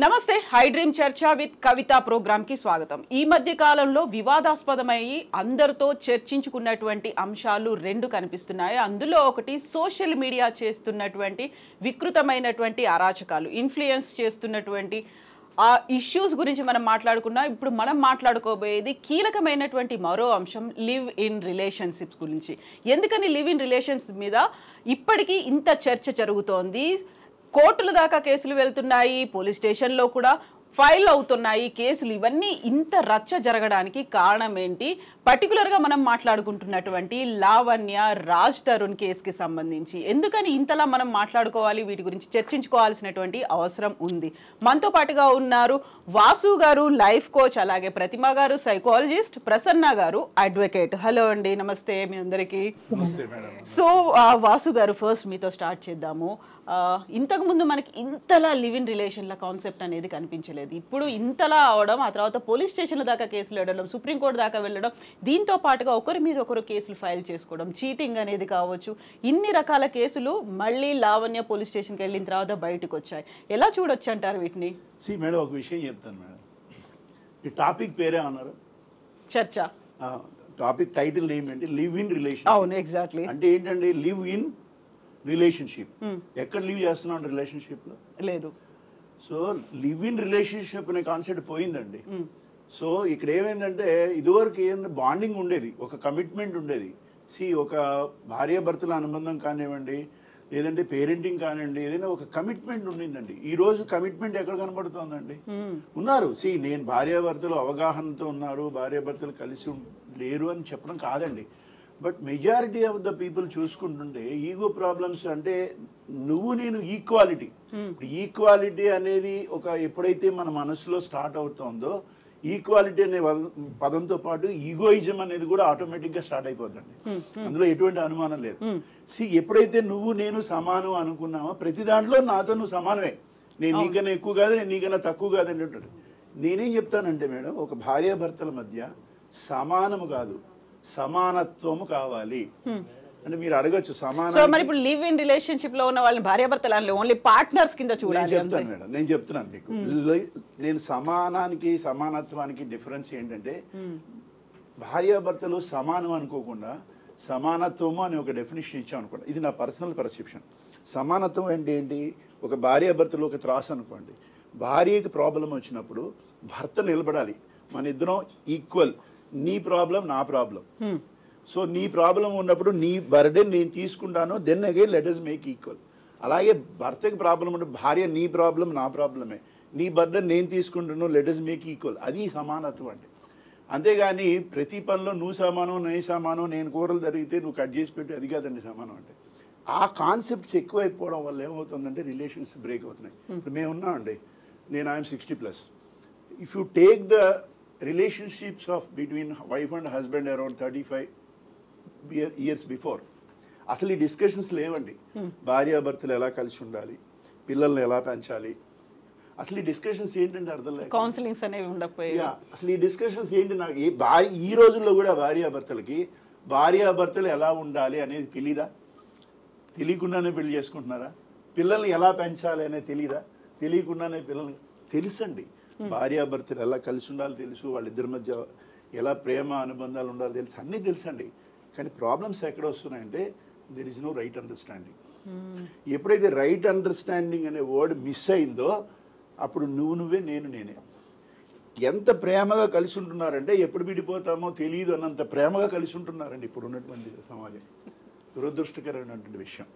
నమస్తే high dream చర్చ with Kavitha programme కి స్వాగతం. ఈ మధ్య కాలంలో వివాదాస్పదమై అందరితో చర్చించుకున్నటువంటి అంశాలు రెండు కనిపిస్తున్నాయి. అందులో ఒకటి సోషల్ మీడియా చేస్తున్నటువంటి వికృతమైనటువంటి అరాచకాలు, ఇన్ఫ్లుయెన్స్ చేస్తున్నటువంటి ఆ ఇష్యూస్ గురించి మనం మాట్లాడుకున్నా. ఇప్పుడు మనం మాట్లాడుకోబోయేది కీలకమైనటువంటి మరో అంశం, లివ్ ఇన్ రిలేషన్షిప్స్ గురించి. ఎందుకని లివ్ ఇన్ రిలేషన్స్ మీద ఇప్పటికీ ఇంత చర్చ జరుగుతోంది? కోర్టుల దాకా కేసులు వెళ్తున్నాయి, పోలీస్ స్టేషన్లో కూడా ఫైల్ అవుతున్నాయి కేసులు. ఇవన్నీ ఇంత రచ్చ జరగడానికి కారణం ఏంటి? పర్టికులర్గా మనం మాట్లాడుకుంటున్నటువంటి లావణ్య రాజ్ తరుణ్ కేసుకి సంబంధించి ఎందుకని ఇంతలా మనం మాట్లాడుకోవాలి, వీటి గురించి చర్చించుకోవాల్సినటువంటి అవసరం ఉంది. మనతో పాటుగా ఉన్నారు వాసు గారు, లైఫ్ కోచ్, అలాగే ప్రతిమ గారు సైకాలజిస్ట్, ప్రసన్న గారు అడ్వకేట్. హలో అండి, నమస్తే మీ అందరికీ. సో వాసు గారు, ఫస్ట్ మీతో స్టార్ట్ చేద్దాము. ఇంతకుముందు మనకి ఇంతలా లివ్ ఇన్ రిలేషన్ల కాన్సెప్ట్ అనేది కనిపించలేదు. ఇప్పుడు ఇంతలా అవడం, ఆ తర్వాత పోలీస్ స్టేషన్ల దాకా కేసులు వెళ్ళడం, సుప్రీంకోర్టు దాకా వెళ్ళడం, దీంతో పాటుగా ఒకరి మీద ఒకరు కేసులు ఫైల్ చేసుకోవడం, చీటింగ్ అనేది కావచ్చు, ఇన్ని రకాల కేసులు మళ్ళీ లావణ్య పోలీస్ స్టేషన్కి వెళ్ళిన తర్వాత బయటకు వచ్చాయి. ఎలా చూడొచ్చు అంటారు వీటిని? మేడం ఒక విషయం చెప్తాను మేడం. ఈ టాపిక్ పేరే అన్నారు, చర్చ. టాపిక్ టైటిల్ ఏమేంటి? Live in relation. అవును, ఎగ్జాక్ట్లీ. అంటే ఏంటండి లివ్ ఇన్ రిలేషన్షిప్? ఎక్కడ లివ్ చేస్తున్నాం రిలేషన్షిప్ లో? లేదు. సో లివ్ ఇన్ రిలేషన్షిప్ అనే కాన్సెప్ట్ పోయిందండి. సో ఇక్కడ ఏమైందంటే ఇదివరకు ఏంటంటే బాండింగ్ ఉండేది, ఒక కమిట్మెంట్ ఉండేది. ఒక భార్యాభర్తల అనుబంధం కానివ్వండి, లేదంటే పేరెంటింగ్ కానివ్వండి, ఏదైనా ఒక కమిట్మెంట్ ఉండిందండి. ఈ రోజు కమిట్మెంట్ ఎక్కడ కనబడుతోందండి? ఉన్నారు. నేను భార్యాభర్తలు అవగాహనతో ఉన్నారు, భార్యాభర్తలు కలిసి లేరు అని చెప్పడం కాదండి. But majority of the people చూసుకుంటుంటే ఈగో ప్రాబ్లమ్స్, అంటే నువ్వు నేను ఈక్వాలిటీ. ఈక్వాలిటీ అనేది ఒక ఎప్పుడైతే మన మనసులో స్టార్ట్ అవుతుందో, ఈక్వాలిటీ అనే పదంతో పాటు ఈగోయిజం అనేది కూడా ఆటోమేటిక్ గా స్టార్ట్ అయిపోతుంది. అందులో ఎటువంటి అనుమానం లేదు. ఎప్పుడైతే నువ్వు నేను సమానం అనుకున్నావో, ప్రతి దాంట్లో నాతో నువ్వు సమానమే, నేను నీకన్నా ఎక్కువ కాదు, నేను నీకన్నా తక్కువ కాదు అనేటువంటి. నేనేం చెప్తానంటే మేడం, ఒక భార్యాభర్తల మధ్య సమానము కాదు, సమానత్వము కావాలి. అంటే మీరు అడగచ్చు సమానం. సో మరి ఇప్పుడు లివ్ ఇన్ రిలేషన్షిప్ లో ఉన్న వాళ్ళని భార్యాభర్తలు ఓన్లీ పార్ట్నర్స్ కింద చూడాలి. చెప్తాను మేడం, నేను చెప్తున్నాను మీకు. నేను సమానానికి సమానత్వానికి డిఫరెన్స్ ఏంటంటే, భార్యాభర్తలు సమానం అనుకోకుండా సమానత్వము అని ఒక డెఫినేషన్ ఇచ్చాం అనుకోండి. ఇది నా పర్సనల్ పర్సెప్షన్. సమానత్వం అంటే ఏంటి? ఒక భార్యాభర్తలు ఒక త్రాసు అనుకోండి. భార్యకి ప్రాబ్లం వచ్చినప్పుడు భర్త నిలబడాలి, మన ఇద్దరం ఈక్వల్. నీ ప్రాబ్లం నా ప్రాబ్లం. సో నీ ప్రాబ్లం ఉన్నప్పుడు నీ బర్డెన్ నేను తీసుకుంటాను, then again let us make equal. అలాగే భర్తకి ప్రాబ్లం ఉంటే భార్య నీ ప్రాబ్లం నా ప్రాబ్లమే, నీ బర్డెన్ నేను తీసుకుంటాను, లెట్ us మేక్ ఈక్వల్. అది సమానత్వం అంటే. అంతేగాని ప్రతి పనిలో నువ్వు సమానం నేను సమానం, నేను కూరలు జరిగితే నువ్వు కట్ చేసి పెట్టి, అది కాదండి సమానం అంటే. ఆ కాన్సెప్ట్స్ ఎక్కువైపోవడం వల్ల ఏమవుతుందంటే రిలేషన్స్ బ్రేక్ అవుతున్నాయి. ఇప్పుడు మేము ఉన్నామండి, నేను I'm 60+. If you take the relationships of between wife and husband around 35 years before, అసలు ఈ డిస్కషన్స్ లేవండి. భార్యాభర్తలు ఎలా కలిసి ఉండాలి, పిల్లల్ని ఎలా పెంచాలి, అసలు ఈ డిస్కషన్స్ ఏంటంటే అర్థం లేదు. కౌన్సిలింగ్స్ అనేవి ఉండకపోయాయి. అసలు ఈ డిస్కషన్స్ ఏంటి? నాకు ఈ రోజుల్లో కూడా భార్యాభర్తలు ఎలా ఉండాలి అనేది తెలీదా? తెలియకుండానే పెళ్లి చేసుకుంటున్నారా? పిల్లల్ని ఎలా పెంచాలి అనేది తెలీదా? తెలియకుండానే పిల్లల్ని తెలుసండి. భార్యాభర్తలు ఎలా కలిసి ఉండాలి తెలుసు, వాళ్ళిద్దరి మధ్య ఎలా ప్రేమ అనుబంధాలు ఉండాలి తెలుసు, అన్నీ తెలుసండి. కానీ ప్రాబ్లమ్స్ ఎక్కడ వస్తున్నాయంటే there is no right understanding. ఎప్పుడైతే రైట్ అండర్స్టాండింగ్ అనే వర్డ్ మిస్ అయిందో, అప్పుడు నువ్వే నేనే. ఎంత ప్రేమగా కలిసి ఉంటున్నారంటే, ఎప్పుడు విడిపోతామో తెలియదు అన్నంత ప్రేమగా కలిసి ఉంటున్నారండి ఇప్పుడు ఉన్నటువంటి సమాజం. దురదృష్టకరమైనటువంటి విషయం.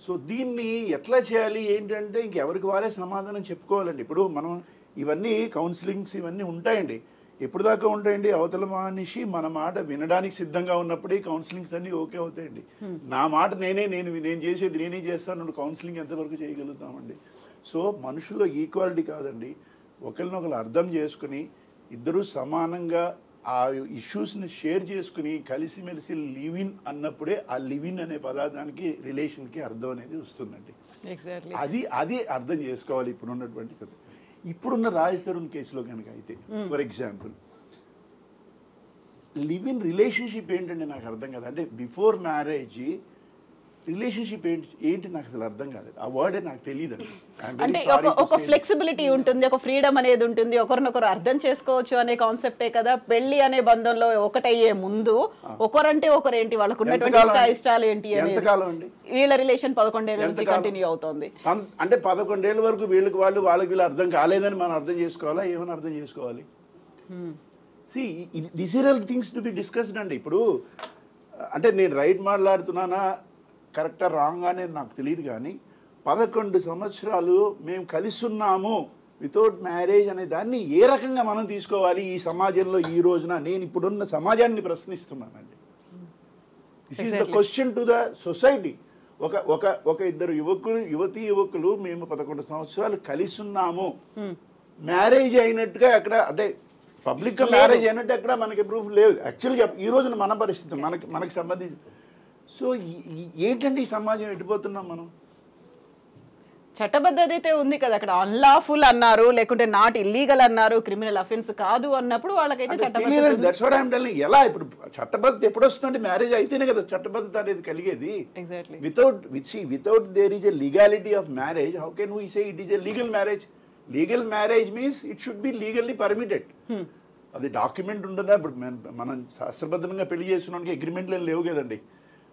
సో దీన్ని ఎట్లా చేయాలి ఏంటంటే, ఇంకెవరికి వారే సమాధానం చెప్పుకోవాలండి. ఇప్పుడు మనం ఇవన్నీ కౌన్సిలింగ్స్ ఇవన్నీ ఉంటాయండి. ఎప్పుడు దాకా ఉంటాయండి? అవతల మనిషి మన మాట వినడానికి సిద్ధంగా ఉన్నప్పుడే కౌన్సిలింగ్స్ అన్నీ ఓకే అవుతాయండి. నా మాట నేను చేసేది నేనే చేస్తాను, కౌన్సిలింగ్ ఎంతవరకు చేయగలుగుతామండి? సో మనుషుల్లో ఈక్వాలిటీ కాదండి, ఒకరినొకరు అర్థం చేసుకుని ఇద్దరు సమానంగా ఆ ఇష్యూస్ని షేర్ చేసుకుని కలిసిమెలిసి లివ్ ఇన్ అన్నప్పుడే ఆ లివ్ ఇన్ అనే పదార్థానికి రిలేషన్కి అర్థం అనేది వస్తుందండి. అది అర్థం చేసుకోవాలి ఇప్పుడున్నటువంటి. ఇప్పుడున్న రాజ్ తరుణ్ కేసులో కనుక అయితే, for example, live in relationship ఏంటంటే నాకు అర్థం కదా. అంటే బిఫోర్ మ్యారేజ్ రిలేషన్షిప్ ఏంటి నాకు అసలు అర్థం కాలేదు. ఆ వర్డే నాకు తెలియదండి. అంటే ఒక ఫ్లెక్సిబిలిటీ ఉంటుంది, ఒక ఫ్రీడమ్ అనేది ఉంటుంది, ఒకరినొకరు అర్థం చేసుకోవచ్చు అనే కాన్సెప్టే కదా. పెళ్లి అనే బంధంలో ఒకటయ్యే ముందు ఒకరంటే ఒకరేంటి, వాళ్ళకు ఉన్నటువంటి ఇష్టాలు ఏంటి అనేది వీళ్ళ రిలేషన్ 11 ఏళ్ళ నుంచి కంటిన్యూ అవుతుంది. అంటే 11 ఏళ్ళ వరకు వాళ్ళకి వీళ్ళు అర్థం కాలేదని మనం అర్థం చేసుకోవాలా, ఏమని అర్థం చేసుకోవాలి? This are all things to be discussed అండి. ఇప్పుడు అంటే నేను రైట్ మాట్లాడుతున్నానా, కరెక్టా రాంగ్ అనేది నాకు తెలియదు, కానీ 11 సంవత్సరాలు మేము కలిసి ఉన్నాము వితౌట్ మ్యారేజ్ అనే దాన్ని ఏ రకంగా మనం తీసుకోవాలి ఈ సమాజంలో ఈ రోజున? నేను ఇప్పుడున్న సమాజాన్ని ప్రశ్నిస్తున్నానండి. This is the question to the society. ఒక ఇద్దరు యువకులు మేము 11 సంవత్సరాలు కలిసి ఉన్నాము, మ్యారేజ్ అయినట్టుగా ఎక్కడ, అంటే పబ్లిక్ గా మ్యారేజ్ అయినట్టు ఎక్కడ మనకి ప్రూఫ్ లేదు. యాక్చువల్గా ఈ రోజున మన పరిస్థితి మనకి సంబంధించి. సో ఏంటంటే ఈ సమాజం ఎట్టిపోతున్నాం మనం? చట్టబద్ధత అయితే ఉంది కదా, అక్కడ అన్లాఫుల్ అన్నారు, లేకుంటే నాట్ ఇల్లీగల్ అన్నారు, క్రిమినల్ అఫెన్స్ కాదు అన్నప్పుడు వాళ్ళకైతే చట్టబద్ధత ఎలా? ఇప్పుడు చట్టబద్ధత ఎప్పుడు వస్తుందంటే మ్యారేజ్ అయితేనే కదా చట్టబద్ధత అనేది కలిగేది. Without their is a legality of marriage, how can we say it is a legal marriage? Legal marriage means it should be legally permitted. అది డాక్యుమెంట్ ఉంటుందా? ఇప్పుడు మనం శాస్త్రబద్ధంగా పెళ్లి చేసుకున్నానికి అగ్రిమెంట్లు ఏం లేవు కదండి.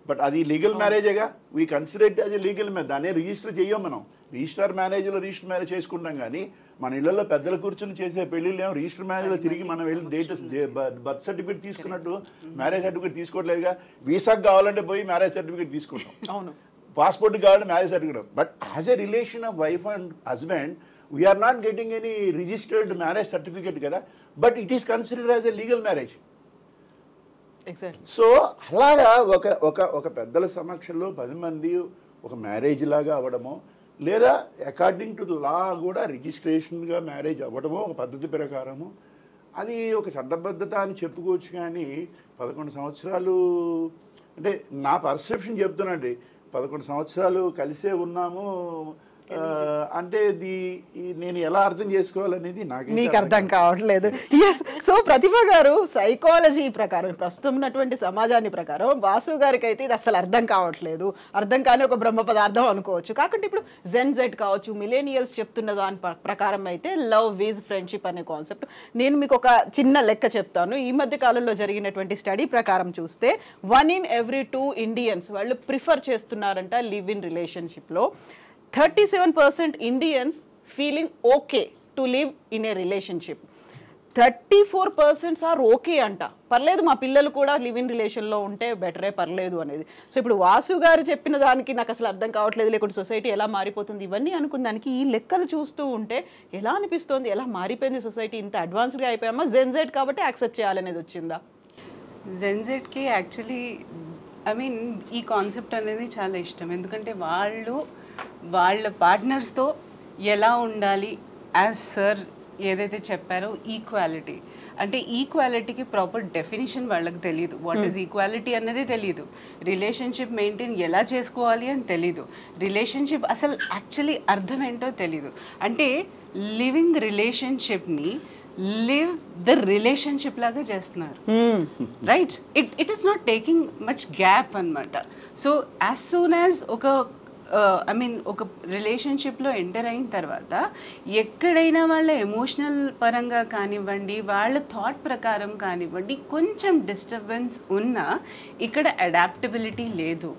బట్ అది లీగల్ మ్యారేజేగా, we consider it as a legal marriage. దాన్ని రిజిస్టర్ చెయ్యం మనం. రిజిస్టర్ మ్యారేజ్ చేసుకుంటాం, కానీ మన ఇళ్లలో పెద్దలు కూర్చొని చేసే పెళ్లిళ్ళు ఏమో రిజిస్టర్ మ్యారేజ్లో తిరిగి మనం వెళ్ళి బర్త్ సర్టిఫికేట్ తీసుకున్నట్టు మ్యారేజ్ సర్టిఫికేట్ తీసుకోవట్లేదుగా. వీసాకు కావాలంటే పోయి మ్యారేజ్ సర్టిఫికేట్ తీసుకుంటాం, పాస్పోర్ట్ కావాలంటే marriage certificate. But as a relation of wife and husband we are not getting any registered marriage certificate kada, but it is considered as a legal marriage. Exactly. So అలాగా ఒక పెద్దల సమక్షంలో 10 మంది ఒక marriage లాగా అవ్వడమో, లేదా according to the law కూడా రిజిస్ట్రేషన్గా marriage అవ్వడమో ఒక పద్ధతి ప్రకారము, అది ఒక చట్టబద్ధత అని చెప్పుకోవచ్చు. కానీ 11 సంవత్సరాలు అంటే నా పర్సెప్షన్ చెప్తున్నాండి, 11 సంవత్సరాలు కలిసే ఉన్నాము అంటే నేను ఎలా అర్థం చేసుకోవాలనేది నీకు అర్థం కావట్లేదు. సో ప్రతిభ గారు సైకాలజీ ప్రకారం, ప్రస్తుతం ఉన్నటువంటి సమాజాన్ని ప్రకారం వాసు గారికి అయితే ఇది అసలు అర్థం కావట్లేదు, అర్థం కాని ఒక బ్రహ్మ పదార్థం అనుకోవచ్చు. కాకుంటే ఇప్పుడు జెన్-జెడ్ కావచ్చు, మిలేనియల్స్ చెప్తున్న దాని ప్రకారం అయితే లవ్ ఈజ్ ఫ్రెండ్షిప్ అనే కాన్సెప్ట్. నేను మీకు ఒక చిన్న లెక్క చెప్తాను. ఈ మధ్య కాలంలో జరిగినటువంటి స్టడీ ప్రకారం చూస్తే 1 in every 2 ఇండియన్స్ వాళ్ళు ప్రిఫర్ చేస్తున్నారంట లివ్ ఇన్ రిలేషన్షిప్లో. 37% Indians feeling okay to live in a relationship. 34% are okay అంట, పర్లేదు మా పిల్లలు కూడా లివ్ ఇన్ రిలేషన్లో ఉంటే బెటరే, పర్లేదు అనేది. సో ఇప్పుడు వాసు గారు చెప్పిన దానికి నాకు అసలు అర్థం కావట్లేదు, లేకుంటే సొసైటీ ఎలా మారిపోతుంది, ఇవన్నీ అనుకున్న దానికి ఈ లెక్కలు చూస్తూ ఉంటే ఎలా అనిపిస్తుంది, ఎలా మారిపోయింది సొసైటీ, ఇంత అడ్వాన్స్డ్గా అయిపోయామా? జెన్-జెడ్ కాబట్టి యాక్సెప్ట్ చేయాలనేది వచ్చిందా? జెన్-జెడ్కి యాక్చువల్లీ ఈ కాన్సెప్ట్ అనేది చాలా ఇష్టం. ఎందుకంటే వాళ్ళ పార్ట్నర్స్తో ఎలా ఉండాలి, యాజ్ సార్ ఏదైతే చెప్పారో ఈక్వాలిటీ అంటే ఈక్వాలిటీకి ప్రాపర్ డెఫినేషన్ వాళ్ళకి తెలియదు. వాట్ ఈజ్ ఈక్వాలిటీ అన్నది తెలియదు, రిలేషన్షిప్ మెయింటైన్ ఎలా చేసుకోవాలి అని తెలీదు, రిలేషన్షిప్ అసలు యాక్చువల్లీ అర్థం ఏంటో తెలీదు. అంటే లివింగ్ రిలేషన్షిప్ని లివ్ ద రిలేషన్షిప్ లాగా చేస్తున్నారు, right? It is not taking much gap అనమాట. సో యాజ్ సూన్ యాజ్ ఒక రిలేషన్షిప్లో ఎంటర్ అయిన తర్వాత ఎక్కడైనా వాళ్ళ ఎమోషనల్ పరంగా కానివ్వండి, వాళ్ళ థాట్ ప్రకారం కానివ్వండి, కొంచెం డిస్టర్బెన్స్ ఉన్నా ఇక్కడ అడాప్టబిలిటీ లేదు,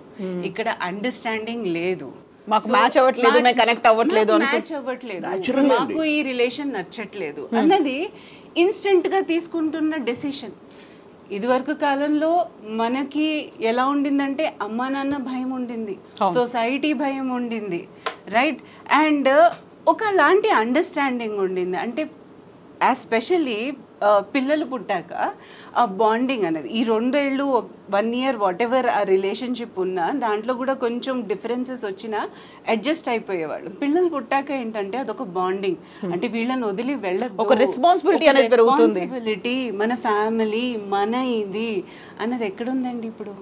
ఇక్కడ అండర్స్టాండింగ్ లేదు, మ్యాచ్ అవ్వట్లేదు, మాకు ఈ రిలేషన్ నచ్చట్లేదు అన్నది ఇన్స్టెంట్ గా తీసుకుంటున్న డెసిషన్. ఇదివరకు కాలంలో మనకి ఎలా ఉండిందంటే అమ్మా నాన్న భయం ఉండింది, సొసైటీ భయం ఉండింది, రైట్? అండ్ ఒకలాంటి అండర్స్టాండింగ్ ఉండింది. అంటే ఎస్పెషల్లీ పిల్లలు పుట్టాక ఆ బాండింగ్ అనేది ఈ 2 ఏళ్ళు 1 year వాట్ ఎవర్ ఆ రిలేషన్షిప్ ఉన్నా దాంట్లో కూడా కొంచెం డిఫరెన్సెస్ వచ్చినా అడ్జస్ట్ అయిపోయేవాళ్ళు. పిల్లలు పుట్టాక ఏంటంటే అదొక బాండింగ్, అంటే వీళ్ళని వదిలి వెళ్ళదు, ఒక రెస్పాన్సిబిలిటీ అనేది పెరుగుతుంది, రెస్పాన్సిబిలిటీ, మన ఫ్యామిలీ మన ఇది అన్నది ఎక్కడుందండి ఇప్పుడు?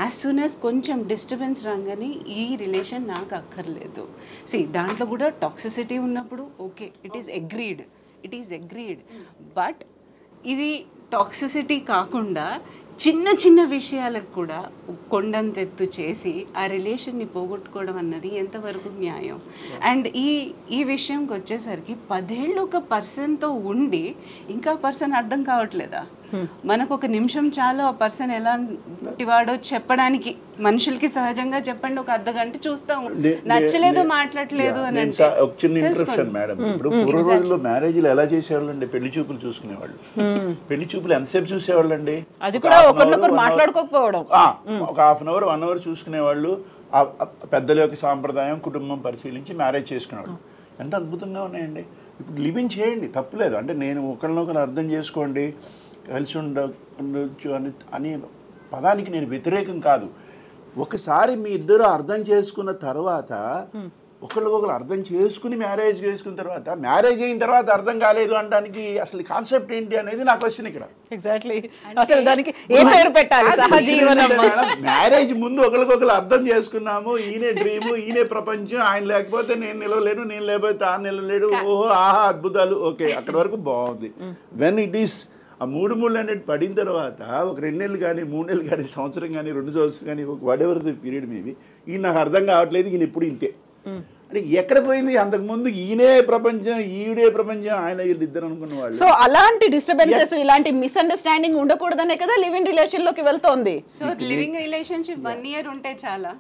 యాజ్ సూన్ యాజ్ కొంచెం డిస్టర్బెన్స్ రాగానే ఈ రిలేషన్ నాకు అక్కర్లేదు. దాంట్లో కూడా టాక్సిసిటీ ఉన్నప్పుడు okay, it is agreed, but ఇది టాక్సిసిటీ కాకుండా చిన్న చిన్న విషయాలకు కూడా కొండంత ఎత్తు చేసి ఆ రిలేషన్ని పోగొట్టుకోవడం అన్నది ఎంతవరకు న్యాయం? అండ్ ఈ విషయంకి వచ్చేసరికి 10 ఏళ్ళు ఒక పర్సన్తో ఉండి ఇంకా పర్సన్ అర్థం కావట్లేదా? మనకు ఒక నిమిషం చాలు ఆ పర్సన్ ఎలాంటి వాడో చెప్పడానికి. మనుషులకి సహజంగా చెప్పండి, ఒక అర్ధగంట చూస్తాము, నచ్చలేదు మాట్లాడలేదు అని అంటే ఒక చిన్న ఇంటరప్షన్ మేడం. ఇప్పుడు పూర్వ రోజుల్లో మ్యారేజ్లు ఎలా చేసేవాళ్ళండి? పెళ్లి చూపులు చూసుకునేవాళ్ళు. పెళ్లి చూపులు ఎంతసేపు చూసేవాళ్ళండి? అది కూడా ఒకరినొకరు మాట్లాడుకోకపోవడం. ఒక హాఫ్ అన్ అవర్ 1 అవర్ చూసుకునేవాళ్ళు. పెద్దల యొక్క సాంప్రదాయం, కుటుంబం పరిశీలించి మ్యారేజ్ చేసుకునేవాళ్ళు. ఎంత అద్భుతంగా ఉన్నాయండి. ఇప్పుడు లివింగ్ చేయండి, తప్పులేదు. అంటే నేను ఒకరినొకరు అర్థం చేసుకోండి, కలిసి ఉండొచ్చు అని పదానికి నేను వ్యతిరేకం కాదు. ఒకసారి మీ ఇద్దరు అర్థం చేసుకున్న తర్వాత, ఒకరికొకరు అర్థం చేసుకుని మ్యారేజ్ చేసుకున్న తర్వాత, మ్యారేజ్ అయిన తర్వాత అర్థం కాలేదు అనడానికి అసలు కాన్సెప్ట్ ఏంటి అనేది నా క్వశ్చన్ ఇక్కడ. ఎగ్జాక్ట్లీ, అసలు దానికి ఏ పేరు పెట్టాలి? సహజీవనం. మ్యారేజ్ ముందు ఒకరికొకరు అర్థం చేసుకున్నాము, ఈయనే డ్రీము, ఈయనే ప్రపంచం, ఆయన లేకపోతే నేను నిలవలేను, నేను లేకపోతే ఆయన నిలవలేడు, ఓహో ఆహా అద్భుతాలు, ఓకే అక్కడి వరకు బాగుంది. వెన్ ఇట్ ఈస్ ఆ 3 అనేది పడిన తర్వాత ఒక 2 నెలలు కానీ 3 నెలలు కానీ సంవత్సరం కానీ 2 సంవత్సరాలు కానీ ఒక వాటెవర్ ది పీరియడ్ మేబీ, ఈయన నాకు అర్థం కావట్లేదు, ఈయన ఇప్పుడు ఇంతే అంటే ఎక్కడ పోయింది? అంతకుముందు ఈయనే ప్రపంచం, ఈవిడే ప్రపంచం, ఆయన వీళ్ళిద్దరు అనుకున్న వాళ్ళు. సో అలాంటి డిస్టర్బెన్సెస్, ఇలాంటి మిస్అండర్స్టాండింగ్ ఉండకూడదనే కదా లివ్ ఇన్ రిలేషన్ లోకి వెళ్తోంది. సో లివింగ్ రిలేషన్షిప్ 1 year ఉంటే చాలా,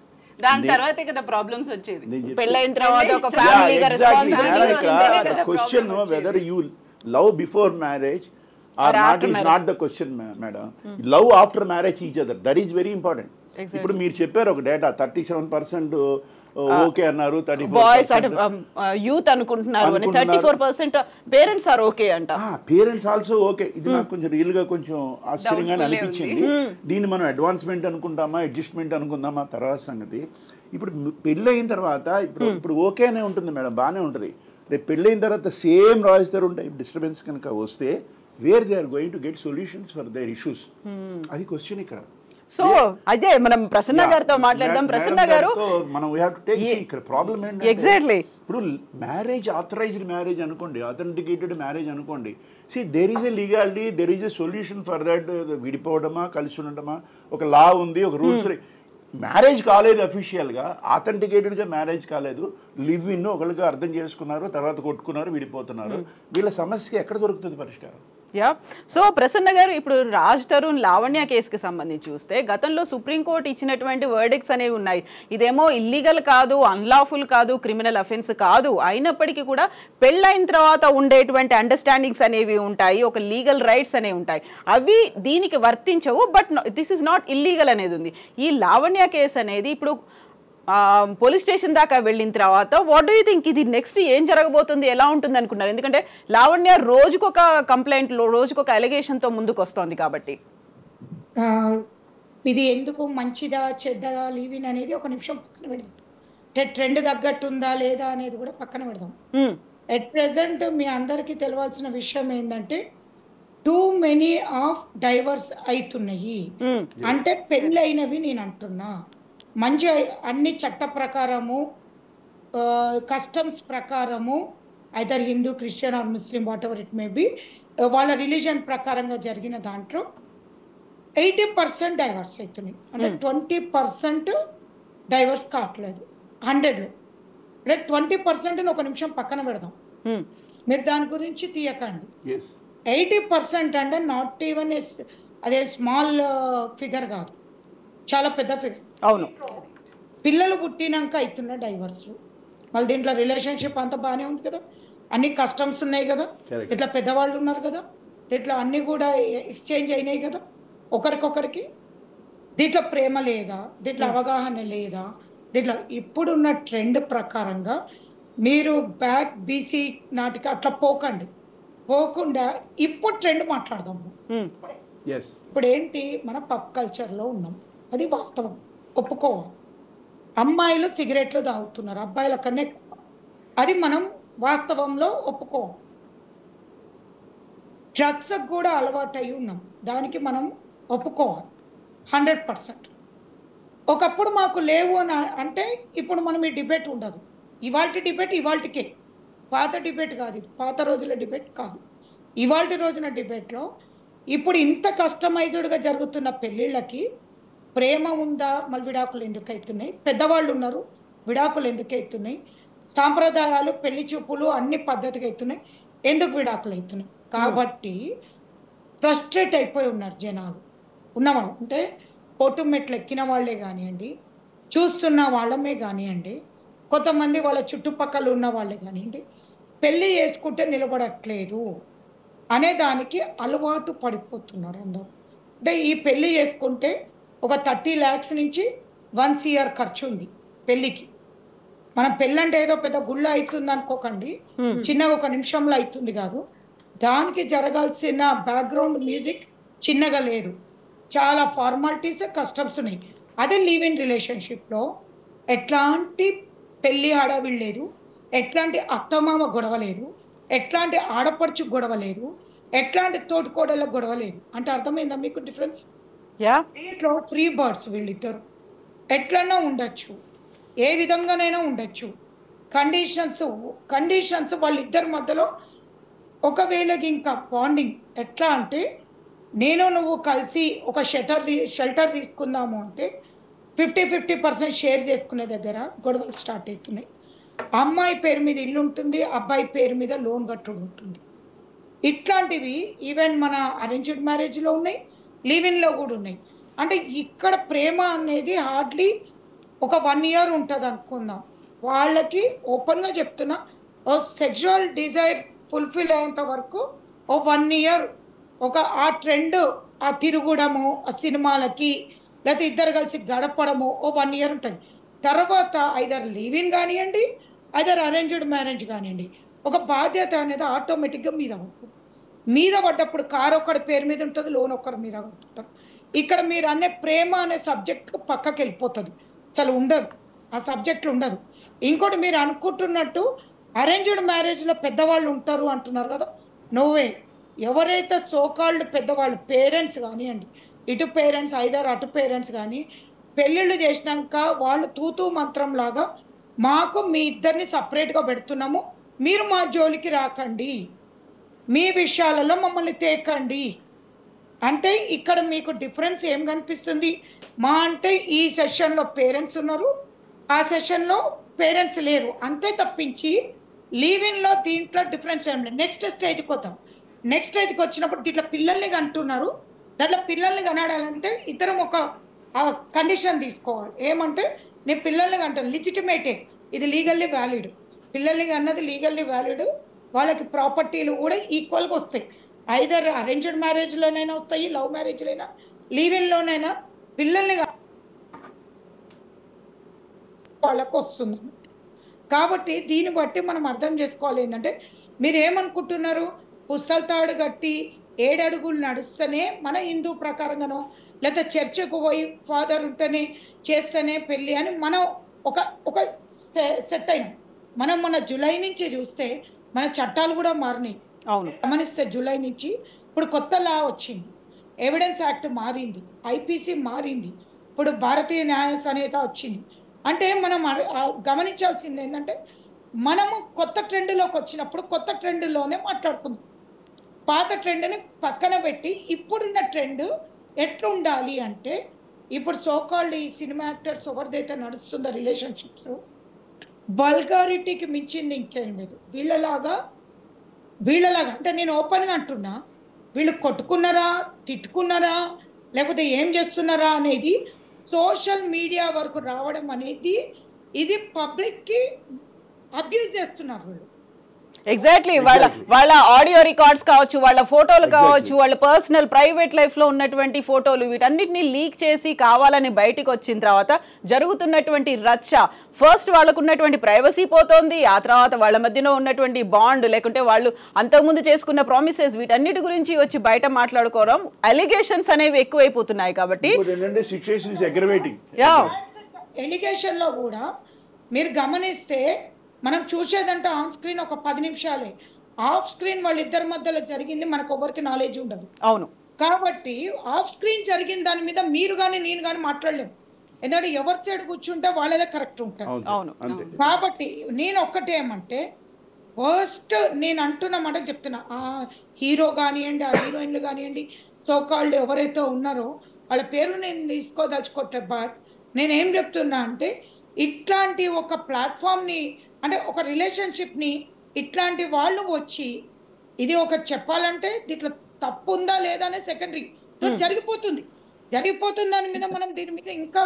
దాని తర్వాతే కదా ప్రాబ్లమ్స్ వచ్చేది. పెళ్ళైన తర్వాత ఒక ఫ్యామిలీగా responsibility. Question whether you love before marriage or not is not the question, madam. Love after marriage each other, that is very important. ఇప్పుడు మీరు చెప్పారు ఒక డేటా, 37% ఓకే అన్నారు, 34% యూత్ అనుకుంటున్నారు, 34% పేరెంట్స్ ఆర్ ఓకే అంట. Parents also okay. ఇది నాకు కొంచెం రియల్ గా కొంచెం ఆశ్చర్యంగా అనిపించింది. దీన్ని మనం అడ్వాన్స్మెంట్ అనుకుంటామా, అడ్జస్ట్మెంట్ అనుకుందామా తర్వాత సంగతి. ఇప్పుడు పెళ్ళి అయిన తర్వాత ఇప్పుడు ఓకేనే ఉంటుంది మేడం, బాగానే ఉంటుంది. రేపు పెళ్ళి అయిన తర్వాత సేమ్ రాయిస్తారు ఉంటాయి డిస్టర్బెన్స్ కనుక వస్తే, where they are going to get solutions for their issues, అది క్వశ్చన్ ఇక్కడ. సో అదే మనం ప్రసన్న గారితో మాట్లాడదాం. ప్రసన్న గారు, మనం వీ హావ్ టు టేక్ ఇక్కడ ప్రాబ్లం ఏంటంటే, ఎగ్జాక్ట్లీ ఇప్పుడు మ్యారేజ్ ఆథరైజ్డ్ మ్యారేజ్ అనుకోండి, అథెంటికేటెడ్ మ్యారేజ్ అనుకోండి, see there is a legality, there is a solution for that. విడిపోవడమా కలిసి ఉండటమా ఒక లా ఉంది, ఒక రూల్స్. మ్యారేజ్ కాలేదు అఫీషియల్గా, ఆథెంటికేటెడ్గా మ్యారేజ్ కాలేదు, లివ్ ఇన్ ఒకరికి అర్థం చేసుకున్నారు, తర్వాత కొట్టుకున్నారు, విడిపోతున్నారు. వీళ్ళ సమస్యకి ఎక్కడ దొరుకుతుంది పరిష్కారం? యా. సో ప్రసన్న గారు, ఇప్పుడు రాజ్ తరుణ్ లావణ్య కేసుకి సంబంధించి చూస్తే గతంలో సుప్రీంకోర్టు ఇచ్చినటువంటి వర్డిక్ట్స్ అనేవి ఉన్నాయి. ఇదేమో ఇల్లీగల్ కాదు, అన్లాఫుల్ కాదు, క్రిమినల్ అఫెన్స్ కాదు, అయినప్పటికీ కూడా పెళ్ళైన తర్వాత ఉండేటువంటి అండర్స్టాండింగ్స్ అనేవి ఉంటాయి, ఒక లీగల్ రైట్స్ అనేవి ఉంటాయి, అవి దీనికి వర్తించవు. But this is not illegal అనేది ఉంది. ఈ లావణ్య కేసు అనేది ఇప్పుడు పోలీస్ స్టేషన్ దాకా వెళ్ళిన తర్వాత వాట్ డూ యూ థింక్, ఇది నెక్స్ట్ ఏం జరగబోతుంది, ఎలా ఉంటుంది అనుకున్నారు? ఎందుకంటే లావణ్య రోజుకొక కంప్లైంట్, రోజుకొక అలిగేషన్తో ముందుకు వస్తోంది కాబట్టి. ఇది ఎందుకు మంచిదా చెడ్డదా లీవ్ ఇన్ అనేది ఒక నిమిషం పక్కన పెడదాం. ట్రెండ్ తగ్గట్టు ఉందా లేదా అనేది కూడా పక్కన పెడదాం. ఎట్ ప్రెసెంట్ మీ అందరికీ తెలియాల్సిన విషయం ఏంటంటే, టూ మెనీ ఆఫ్ డైవర్స్ అవుతున్నాయి. అంటే పెళ్ళైనవి నేను అంటున్నా, మంచి అన్ని చట్ట ప్రకారము, కస్టమ్స్ ప్రకారము, either Hindu, Christian or Muslim, whatever it may be, వాళ్ళ రిలీజన్ ప్రకారంగా జరిగిన దాంట్లో 80% డైవర్స్ అవుతున్నాయి. అంటే 20% డైవర్స్ కావట్లేదు 100లో. అంటే 20% ఒక నిమిషం పక్కన పెడదాం, మీరు దాని గురించి తీయకండి. 80% అంటే నాట్ ఈవెన్ అదే స్మాల్ ఫిగర్ కాదు, చాలా పెద్ద ఫిగర్. అవును, పిల్లలు పుట్టినాక అవుతున్న డైవర్స్. మళ్ళీ దీంట్లో రిలేషన్షిప్ అంతా బాగానే ఉంది కదా, అన్ని కస్టమ్స్ ఉన్నాయి కదా, ఇట్లా పెద్దవాళ్ళు ఉన్నారు కదా, దీంట్లో అన్ని కూడా ఎక్స్చేంజ్ అయినాయి కదా ఒకరికొకరికి. దీంట్లో ప్రేమ లేదా, దీంట్లో అవగాహన లేదా, దీంట్లో ఇప్పుడున్న ట్రెండ్ ప్రకారంగా మీరు బ్యాక్ బీసీ నాటికి అట్లా పోకుండా ఇప్పుడు ట్రెండ్ మాట్లాడదాము. ఇప్పుడు ఏంటి, మన పబ్ కల్చర్లో ఉన్నాం, అది వాస్తవం, ఒప్పుకోవాలి. అమ్మాయిలు సిగరెట్లు తాగుతున్నారు అబ్బాయిల కన్నా, అది మనం వాస్తవంలో ఒప్పుకోవాలి. డ్రగ్స్ కూడా అలవాటు అయి ఉన్నాం, దానికి మనం ఒప్పుకోవాలి 100%. ఒకప్పుడు మాకు లేవు అని అంటే ఇప్పుడు మనం ఈ డిబేట్ ఉండదు. ఇవాల్టి డిబేట్ ఇవాల్టికే, పాత డిబేట్ కాదు, ఇది పాత రోజుల డిబేట్ కాదు. ఇవాల్టి రోజున డిబేట్లో ఇప్పుడు ఇంత కస్టమైజ్డ్గా జరుగుతున్న పెళ్ళిళ్ళకి ప్రేమ ఉందా, మళ్ళీ విడాకులు ఎందుకు అవుతున్నాయి? పెద్దవాళ్ళు ఉన్నారు, విడాకులు ఎందుకు అవుతున్నాయి? సాంప్రదాయాలు, పెళ్లి చూపులు అన్ని పద్ధతిగా అవుతున్నాయి, ఎందుకు విడాకులు అవుతున్నాయి? కాబట్టి ఫ్రస్ట్రేట్ అయిపోయి ఉన్నారు జనాలు. ఉన్నవాళ్ళు అంటే కోర్టు మెట్లు ఎక్కిన వాళ్ళే కానివ్వండి, చూస్తున్న వాళ్ళమే కానివ్వండి, కొంతమంది వాళ్ళ చుట్టుపక్కల ఉన్న వాళ్ళే కానివ్వండి, పెళ్లి చేసుకుంటే నిలబడట్లేదు అనే దానికి అలవాటు పడిపోతున్నారు అందరూ. అంటే ఈ పెళ్లి చేసుకుంటే ఒక 30 lakhs నుంచి 1 CR ఖర్చు ఉంది పెళ్లికి. మనం పెళ్ళంటే ఏదో పెద్ద గుళ్ళ అవుతుంది అనుకోకండి, చిన్నగా ఒక నిమిషంలో అవుతుంది కాదు. దానికి జరగాల్సిన బ్యాక్గ్రౌండ్ మ్యూజిక్ చిన్నగా లేదు, చాలా ఫార్మాలిటీస్, కస్టమ్స్ ఉన్నాయి. అదే లివ్ ఇన్ రిలేషన్షిప్లో ఎట్లాంటి పెళ్లి హడావిడి లేదు, ఎట్లాంటి అత్తమామ గొడవ లేదు, ఎట్లాంటి ఆడపడుచు గొడవ లేదు, ఎట్లాంటి తోటికోడళ్ళ గొడవ లేదు. అంటే అర్థమైందా మీకు డిఫరెన్స్? దీంట్లో ఫ్రీ బర్డ్స్ వీళ్ళిద్దరు, ఎట్లన్నా ఉండొచ్చు, ఏ విధంగానైనా ఉండొచ్చు. కండిషన్స్ వాళ్ళిద్దరి మధ్యలో ఒకవేళ ఇంకా బాండింగ్ ఎట్లా అంటే, నేను నువ్వు కలిసి ఒక షెల్టర్ తీసుకుందాము అంటే 50-50% షేర్ చేసుకునే దగ్గర గొడవలు స్టార్ట్ అవుతున్నాయి. అమ్మాయి పేరు మీద ఇల్లు ఉంటుంది, అబ్బాయి పేరు మీద లోన్ కట్టుడు ఉంటుంది. ఇట్లాంటివి ఈవెన్ మన అరేంజ్డ్ మ్యారేజ్లో ఉన్నాయి, లివ్ ఇన్లో కూడా ఉన్నాయి. అంటే ఇక్కడ ప్రేమ అనేది హార్డ్లీ ఒక 1 year ఉంటుంది అనుకుందాం. వాళ్ళకి ఓపెన్గా చెప్తున్నా, ఓ సెక్షువల్ డిజైర్ ఫుల్ఫిల్ అయ్యేంత వరకు ఓ 1 year ఒక ఆ ట్రెండ్, ఆ తిరుగుడము, ఆ సినిమాలకి, లేకపోతే ఇద్దరు కలిసి గడపడము ఓ 1 year ఉంటుంది. తర్వాత ఐదర్ లివ్ ఇన్ కానివ్వండి, ఐదర్ అరేంజ్డ్ మ్యారేజ్ కానివ్వండి, ఒక బాధ్యత అనేది ఆటోమేటిక్గా మీద పడ్డప్పుడు కారు ఒకరి పేరు మీద ఉంటుంది, లోన్ ఒకరి మీద ఉంటుంది. ఇక్కడ మీరు అనే ప్రేమ అనే సబ్జెక్ట్ పక్కకి వెళ్ళిపోతుంది, అసలు ఉండదు, ఆ సబ్జెక్టులు ఉండదు. ఇంకోటి మీరు అనుకుంటున్నట్టు అరేంజ్డ్ మ్యారేజ్లో పెద్దవాళ్ళు ఉంటారు అంటున్నారు కదా, నోవే. ఎవరైతే సోకాల్డ్ పెద్దవాళ్ళు, పేరెంట్స్ కానివ్వండి, ఇటు పేరెంట్స్ ఐదర్ అటు పేరెంట్స్ కానీ పెళ్ళిళ్ళు చేసినాక వాళ్ళు తూతూ మంత్రం లాగా మాకు మీ ఇద్దరిని సపరేట్గా పెడుతున్నాము, మీరు మా జోలికి రాకండి, మీ విషయాలలో మమ్మల్ని తేకండి అంటే ఇక్కడ మీకు డిఫరెన్స్ ఏం కనిపిస్తుంది? మా అంటే ఈ సెషన్లో పేరెంట్స్ ఉన్నారు, ఆ సెషన్లో పేరెంట్స్ లేరు, అంతే తప్పించి లీవ్ ఇన్లో దీంట్లో డిఫరెన్స్ ఏం లేదు. నెక్స్ట్ స్టేజ్కి వద్దాం. నెక్స్ట్ స్టేజ్కి వచ్చినప్పుడు దీంట్లో పిల్లల్ని కంటున్నారు, దాంట్లో పిల్లల్ని కనాడాలంటే ఇద్దరం ఒక కండిషన్ తీసుకోవాలి. ఏమంటే నేను పిల్లల్ని కంటాను, లిజిటిమేటే, ఇది లీగల్లీ వ్యాలిడ్, పిల్లల్ని అన్నది లీగల్లీ వ్యాలిడ్, వాళ్ళకి ప్రాపర్టీలు కూడా ఈక్వల్గా వస్తాయి. ఐదర్ అరేంజ్డ్ మ్యారేజ్లోనైనా వస్తాయి, లవ్ మ్యారేజ్లోనైనా, లీవ్ ఇన్లోనైనా పిల్లల్ని వాళ్ళకు వస్తుంది. కాబట్టి దీన్ని బట్టి మనం అర్థం చేసుకోవాలి ఏంటంటే, మీరు ఏమనుకుంటున్నారు, పుస్తల తాడు కట్టి 7 అడుగులు నడుస్తేనే మన హిందూ ప్రకారంగానో, లేకపోతే చర్చకు పోయి ఫాదర్ ఉంటేనే చేస్తేనే పెళ్ళి అని మనం ఒక సెట్ అయినాం. మనం మన జూలై నుంచి చూస్తే మన చట్టాలు కూడా మారినాయి. గమనిస్తే జూలై నుంచి ఇప్పుడు కొత్త లా వచ్చింది, ఎవిడెన్స్ యాక్ట్ మారింది, ఐపీసీ మారింది, ఇప్పుడు భారతీయ న్యాయ సంహిత వచ్చింది. అంటే మనం గమనించాల్సింది ఏంటంటే, మనము కొత్త ట్రెండ్లోకి వచ్చినప్పుడు కొత్త ట్రెండ్లోనే మాట్లాడుకుందాం, పాత ట్రెండ్ని పక్కన పెట్టి ఇప్పుడున్న ట్రెండ్ ఎట్లా ఉండాలి అంటే, ఇప్పుడు సోకాల్డ్ ఈ సినిమా యాక్టర్స్ ఎవరిదైతే నడుస్తుందో రిలేషన్షిప్స్, వల్గారిటీకి మించింది ఇంకేం లేదు. వీళ్ళలాగా అంటే నేను ఓపెన్గా అంటున్నా, వీళ్ళు కొట్టుకున్నారా, తిట్టుకున్నారా, లేకపోతే ఏం చేస్తున్నారా అనేది సోషల్ మీడియా వరకు రావడం అనేది, ఇది పబ్లిక్కి అబ్యూజ్ చేస్తున్నారు వీళ్ళు. ఎగ్జాక్ట్లీ. వాళ్ళ ఆడియో రికార్డ్స్ కావచ్చు, వాళ్ళ ఫోటోలు కావచ్చు, వాళ్ళ పర్సనల్ ప్రైవేట్ లైఫ్ లో ఉన్నటువంటి ఫోటోలు, వీటన్నిటిని లీక్ చేసి కావాలని బయటికి వచ్చిన తర్వాత జరుగుతున్నటువంటి రచ్చ, ఫస్ట్ వాళ్ళకు ఉన్నటువంటి ప్రైవసీ పోతోంది, ఆ తర్వాత వాళ్ళ మధ్యలో ఉన్నటువంటి బాండ్, లేకుంటే వాళ్ళు అంతకుముందు చేసుకున్న ప్రామిసెస్, వీటన్నిటి గురించి వచ్చి బయట మాట్లాడుకోవడం, అలిగేషన్స్ అనేవి ఎక్కువైపోతున్నాయి. కాబట్టి ఎలిగేషన్ లో కూడా మీరు గమనిస్తే మనం చూసేదంటే ఆన్ స్క్రీన్ ఒక 10 నిమిషాలే, ఆఫ్ స్క్రీన్ వాళ్ళిద్దరి మధ్యలో జరిగింది మనకు ఎవరికి నాలెడ్జ్ ఉండదు. అవును. కాబట్టి ఆఫ్ స్క్రీన్ జరిగిన దాని మీద మీరు కానీ నేను కానీ మాట్లాడలేము, ఎందుకంటే ఎవరి సైడ్ కూర్చుంటే వాళ్ళదే కరెక్ట్ ఉంటారు. కాబట్టి నేను ఒక్కటేమంటే, ఫస్ట్ నేను అంటున్న మాట చెప్తున్నా, ఆ హీరో కానివ్వండి, ఆ హీరోయిన్లు కానివ్వండి, సోకాల్డ్ ఎవరైతే ఉన్నారో వాళ్ళ పేర్లు నేను తీసుకోదలుచుకోవట్లే. బట్ నేనేం చెప్తున్నా అంటే ఇట్లాంటి ఒక ప్లాట్ఫామ్ని అంటే ఒక రిలేషన్షిప్ని ఇట్లాంటి వాళ్ళు వచ్చి ఇది ఒక చెప్పాలంటే దీంట్లో తప్పు ఉందా లేదా అనే సెకండరీ జరిగిపోతుంది దాని మీద మనం దీని మీద ఇంకా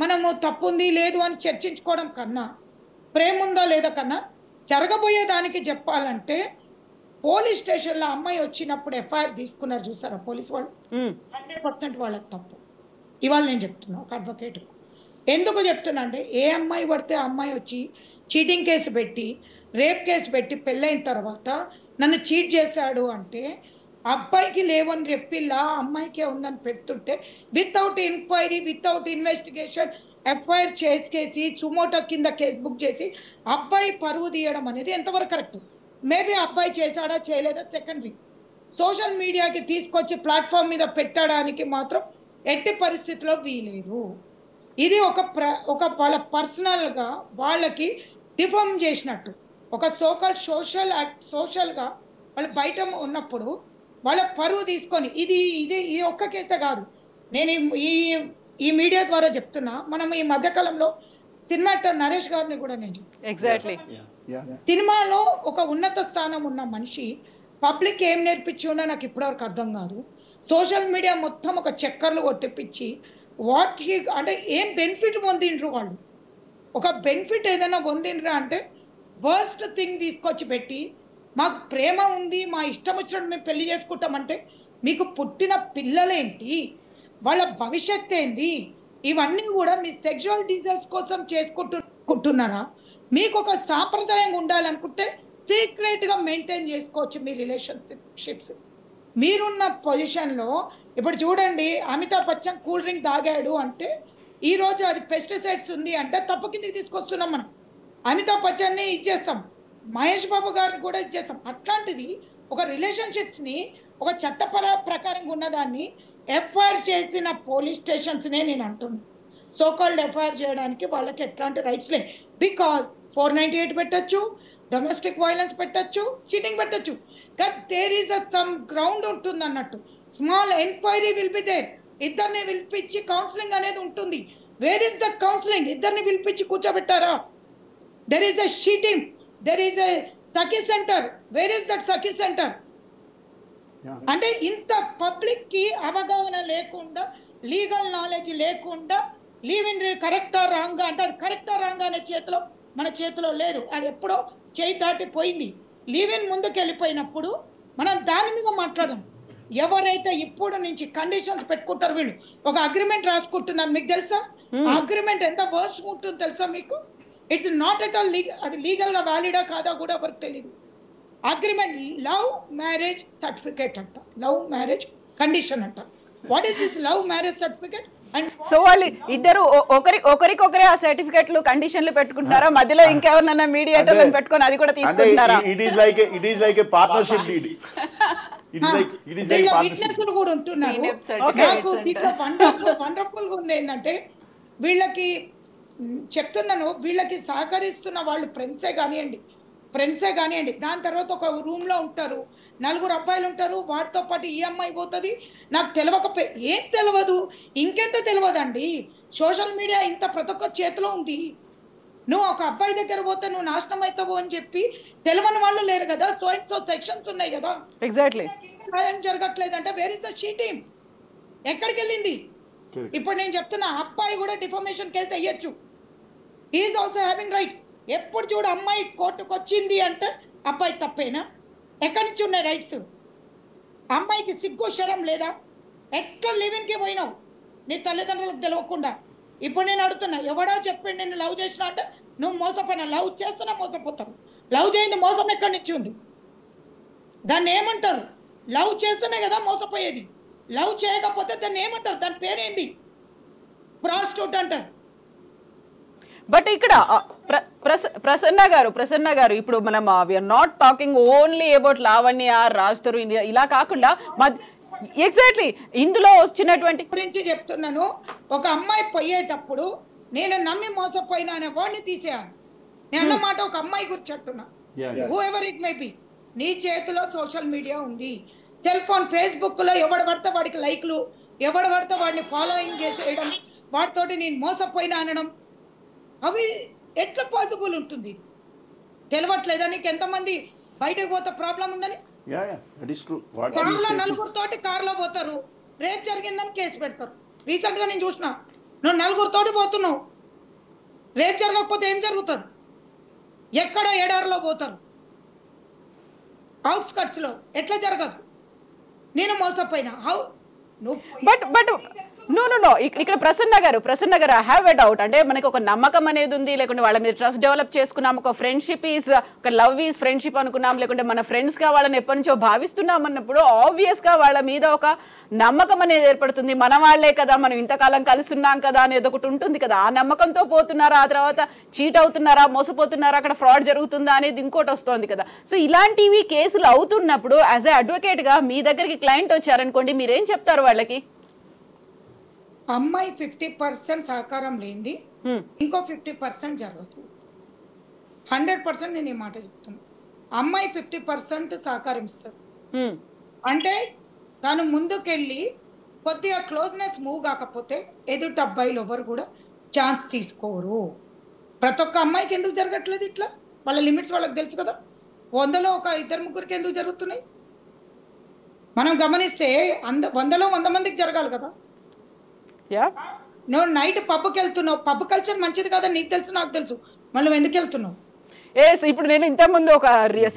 మనము తప్పు ఉంది లేదు అని చర్చించుకోవడం కన్నా ప్రేమ ఉందా లేదా కన్నా జరగబోయే దానికి చెప్పాలంటే పోలీస్ స్టేషన్లో అమ్మాయి వచ్చినప్పుడు ఎఫ్ఐఆర్ తీసుకున్నారు చూసారా పోలీస్ వాళ్ళు 100% వాళ్ళకి తప్పు. ఇవాళ నేను చెప్తున్నా ఒక అడ్వకేట్ ఎందుకు చెప్తున్నా అంటే ఏ అమ్మాయి పడితే ఆ అమ్మాయి వచ్చి చీటింగ్ కేసు పెట్టి రేప్ కేసు పెట్టి పెళ్ళైన తర్వాత నన్ను చీట్ చేశాడు అంటే అబ్బాయికి లేవని రెప్పిల్లా అమ్మాయికే ఉందని పెడుతుంటే without enquiry without investigation FIR చేసి సుమోటో కింద కేసు బుక్ చేసి అబ్బాయి పరువు తీయడం అనేది ఎంతవరకు కరెక్ట్? మేబీ అబ్బాయి చేశాడా చేయలేదా సెకండరీ. సోషల్ మీడియాకి తీసుకొచ్చి ప్లాట్ఫామ్ మీద పెట్టడానికి మాత్రం ఎట్టి పరిస్థితిలో వీలేదు. ఇది ఒక వాళ్ళ పర్సనల్గా వాళ్ళకి డిఫామ్ చేసినట్టు ఒక సోషల్గా వాళ్ళు బయట ఉన్నప్పుడు వాళ్ళ పరువు తీసుకొని ఇది ఈ ఒక్క కేసే కాదు. నేను ఈ మీడియా ద్వారా చెప్తున్నా. మనం ఈ మధ్యకాలంలో సినిమా యాక్టర్ నరేష్ గారిని కూడా నేను ఎగ్జాక్ట్లీ సినిమాలో ఒక ఉన్నత స్థానం ఉన్న మనిషి పబ్లిక్ ఏం నేర్పించిండో నాకు ఇప్పటివరకు అర్థం కాదు. సోషల్ మీడియా మొత్తం ఒక చక్కర్లు కొట్టిపించి అంటే ఏం బెనిఫిట్ పొందిండ్రు వాళ్ళు. ఒక బెనిఫిట్ ఏదైనా పొందిండ్రా అంటే వర్స్ట్ థింగ్ తీసుకొచ్చి పెట్టి మాకు ప్రేమ ఉంది మా ఇష్టం వచ్చినట్టు మేము పెళ్లి చేసుకుంటామంటే మీకు పుట్టిన పిల్లలేంటి వాళ్ళ భవిష్యత్ ఏంది ఇవన్నీ కూడా మీ సెక్షువల్ డిజైర్స్ కోసం చేసుకుంటున్నారా? మీకు ఒక సాంప్రదాయం ఉండాలనుకుంటే సీక్రెట్గా మెయింటైన్ చేసుకోవచ్చు మీ రిలేషన్షిప్స్. మీరున్న పొజిషన్లో ఇప్పుడు చూడండి అమితాబ్ బచ్చన్ కూల్ డ్రింక్ తాగాడు అంటే ఈరోజు అది పెస్టిసైడ్స్ ఉంది అంటే తప్పు కిందకి తీసుకొస్తున్నాం మనం. అమితాబ్ బచ్చన్ని ఇచ్చేస్తాం, మహేష్ బాబు గారిని కూడా ఇచ్చేస్తాం. అట్లాంటిది ఒక రిలేషన్షిప్స్ని ఒక ప్రకారంగా ఉన్నదాన్ని ఎఫ్ఐఆర్ చేసిన పోలీస్ స్టేషన్స్నే నేను అంటున్నాను. సోకాల్డ్ ఎఫ్ఐఆర్ చేయడానికి వాళ్ళకి ఎట్లాంటి రైట్స్ లే. బికాజ్ 498 పెట్టచ్చు, డొమెస్టిక్ వైలెన్స్ పెట్టచ్చు, చీటింగ్ పెట్టచ్చు. కానీ దేర్ ఈస్ సమ్ గ్రౌండ్ ఉంటుంది అన్నట్టు. Small enquiry will be there. ఇద్దరిని పిలిపించి కౌన్సిలింగ్ అనేది ఉంటుంది. Where is that counselling? ఇద్దరిని పిలిపించి కూర్చోబెట్టారా? There is a sheeting, there is a Sakhi centre. Where is that Sakhi centre? అంటే ఇంత పబ్లిక్ కి అవగాహన లేకుండా లీగల్ నాలెడ్జ్ లేకుండా లీవ్ ఇన్ కరెక్టా రాంగా అంటే అది కరెక్టా రాంగా అనే మన చేతిలో లేదు. అది ఎప్పుడో చేయి దాటిపోయింది. లీవ్ ఇన్ ముందుకు వెళ్ళిపోయినప్పుడు మనం దాని మీద మాట్లాడదాం. ఎవరైతే ఇప్పుడు నుంచి కండిషన్స్ పెట్టుకుంటారు వీళ్ళు ఒక అగ్రిమెంట్ రాసుకుంటున్నారు. మీకు తెలుసా ఆ అగ్రిమెంట్ ఎంత వర్స్ట్ ఉంటుంది తెలుసా మీకు? ఇట్స్ నాట్ ఎట్ ఆల్ అది లీగల్ గా వ్యాలిడా కాదా కూడా ఎవరికి తెలియదు. అగ్రిమెంట్ లవ్ మ్యారేజ్ సర్టిఫికేట్ అంట, లవ్ మ్యారేజ్ కండిషన్ అంట. What is this love marriage certificate? So వాళ్ళు ఇద్దరు ఒకరికొకరే ఆ సర్టిఫికెట్లు కండిషన్లు పెట్టుకుంటారా? మధ్యలో ఇంకెవరినైనా మీడియేటర్లను పెట్టుకొని అది కూడా తీసుకుంటారా? It is like a partnership deed. విట్నెస్లు కూడా ఉంటున్నారు. నాకు దీంట్లో వండర్ఫుల్ గా ఉంది ఏంటంటే వీళ్ళకి చెప్తున్నాను, వీళ్ళకి సహకరిస్తున్న వాళ్ళు ఫ్రెండ్సే కానివ్వండి. దాని తర్వాత ఒక రూమ్ లో ఉంటారు, 4 అబ్బాయిలు ఉంటారు, వాటితో పాటు ఈ అమ్మాయి పోతుంది. నాకు ఏం తెలియదు, ఇంకెంత తెలియదండి. సోషల్ మీడియా ఇంత ప్రతి ఒక్క చేతిలో ఉంది. నువ్వు ఒక అబ్బాయి దగ్గర పోతే నువ్వు నాశనం అవుతావు అని చెప్పి తెలియని వాళ్ళు లేరు కదా. సో సెక్షన్స్ ఉన్నాయి కదా. ఎగ్జాక్ట్లీ జరగట్లేదంటే వేర్ ఇస్ ద షీటింగ్? ఎక్కడికి వెళ్ళింది? ఇప్పుడు నేను చెప్తున్నా అబ్బాయి కూడా డిఫర్మేషన్ కేసు వేయచ్చు. He is also having right. ఎప్పుడు చూడు అమ్మాయి కోర్టుకు వచ్చింది అంటే అబ్బాయి తప్పేనా? ఎక్కడి నుంచి ఉన్నాయి రైట్స్? అమ్మాయికి సిగ్గు శరం లేదా? ఎట్లా లివింగ్కి పోయినావు నీ తల్లిదండ్రులకు తెలియకుండా? ఇప్పుడు నేను అడుగుతున్నా, ఎవడో చెప్పండి నేను లవ్ చేసిన అంటే నువ్వు మోసపోయినా? లవ్ చేస్తున్నా మోసపోతావు. లవ్ చేయింది మోసం ఎక్కడి నుంచి ఉంది? దాన్ని ఏమంటారు? లవ్ చేస్తేనే కదా మోసపోయేది. లవ్ చేయకపోతే దాన్ని ఏమంటారు? దాని పేరేంది? ప్రాస్టిట్యూట్ అంటారు. బట్ ఇక్కడ ప్రసన్న గారు ఇప్పుడు మనం we are not talking only about Lavanya Raj Tarun ఇలా కాకుండా ఎగ్జాక్ట్లీ ఇందులో వచ్చినటువంటి గురించి చెప్తున్నాను. ఒక అమ్మాయి పోయేటప్పుడు నేను నమ్మి మోసపోయినా అనే వాడిని తీసేయాలి. నేను అన్నమాట ఒక అమ్మాయి గురించి చెప్తున్నా. Who ever it may B, నీ చేతిలో సోషల్ మీడియా ఉంది, సెల్ ఫోన్ ఫేస్బుక్ లో ఎవడు పడితే వాడికి లైక్లు, ఎవడు పడితే వాడిని ఫాలోయింగ్ చేసేయడం, వాటితోటి నేను మోసపోయినా అనడం, అవి ఎట్లా పాసిబుల్ ఉంటుంది? తెలియట్లేదా నీకు ఎంతమంది బయటకు పోతే ప్రాబ్లం ఉందని? కార్లో నలుగురితోటి కార్లో పోతారు, రేపు జరిగిందని కేసు పెడతారు. రీసెంట్ గా నేను చూసిన, నువ్వు నలుగురితోటి పోతున్నావు, రేపు జరగకపోతే ఏం జరుగుతుంది? ఎక్కడో ఏడారిలో పోతారు, అవుట్స్కట్స్ లో, ఎట్లా జరగదు? నేను మోసపోయినా హౌ? బట్ నో ఇక్కడ ప్రసన్న గారు ఐ హ్యావ్ ఎ డౌట్. అంటే మనకి ఒక నమ్మకం అనేది ఉంది, లేకుంటే వాళ్ళ మీద ట్రస్ట్ డెవలప్ చేసుకున్నాం, ఒక ఫ్రెండ్షిప్ ఈజ్, ఒక లవ్ ఈజ్ ఫ్రెండ్షిప్ అనుకున్నాం, లేకుంటే మన ఫ్రెండ్స్ గా వాళ్ళని ఎప్పటి నుంచో భావిస్తున్నాం అన్నప్పుడు ఆబ్వియస్ గా వాళ్ళ మీద ఒక నమ్మకం అనేది ఏర్పడుతుంది. మన వాళ్లే కదా, మనం ఇంతకాలం కలిసి ఉన్నాం కదా అనేది ఒకటి ఉంటుంది కదా. ఆ నమ్మకంతో పోతున్నారా, ఆ తర్వాత చీట్ అవుతున్నారా, మోసపోతున్నారా, అక్కడ ఫ్రాడ్ జరుగుతుందా అనేది ఇంకోటి వస్తుంది కదా. సో ఇలాంటివి కేసులు అవుతున్నప్పుడు యాజ్ ఏ అడ్వకేట్ గా మీ దగ్గరికి క్లయింట్ వచ్చారనుకోండి, మీరేం చెప్తారు వాళ్ళకి? అమ్మాయి 50% సహకారం లేనిది ఇంకో 50% జరగదు. 100% నేను ఈ మాట చెప్తాను. అమ్మాయి 50% సహకరిస్తారు అంటే తను ముందుకెళ్ళి కొద్దిగా క్లోజ్నెస్ మూవ్ కాకపోతే ఎదుటి అబ్బాయిలు ఎవరు కూడా ఛాన్స్ తీసుకోరు. ప్రతి ఒక్క అమ్మాయికి ఎందుకు జరగట్లేదు ఇట్లా? వాళ్ళ లిమిట్స్ వాళ్ళకి తెలుసు కదా. 100లో ఒక 2-3 ఎందుకు జరుగుతున్నాయి? మనం గమనిస్తే 100లో 100 మందికి జరగాలి కదా. నువ్వు నైట్ పబ్కి వెళ్తున్నావు, పబ్ కల్చర్ మంచిది కదా, నీకు తెలుసు నాకు తెలుసు, మళ్ళీ ఎందుకు వెళ్తున్నావు? ఇప్పుడు నేను ఇంతకుముందు ఒక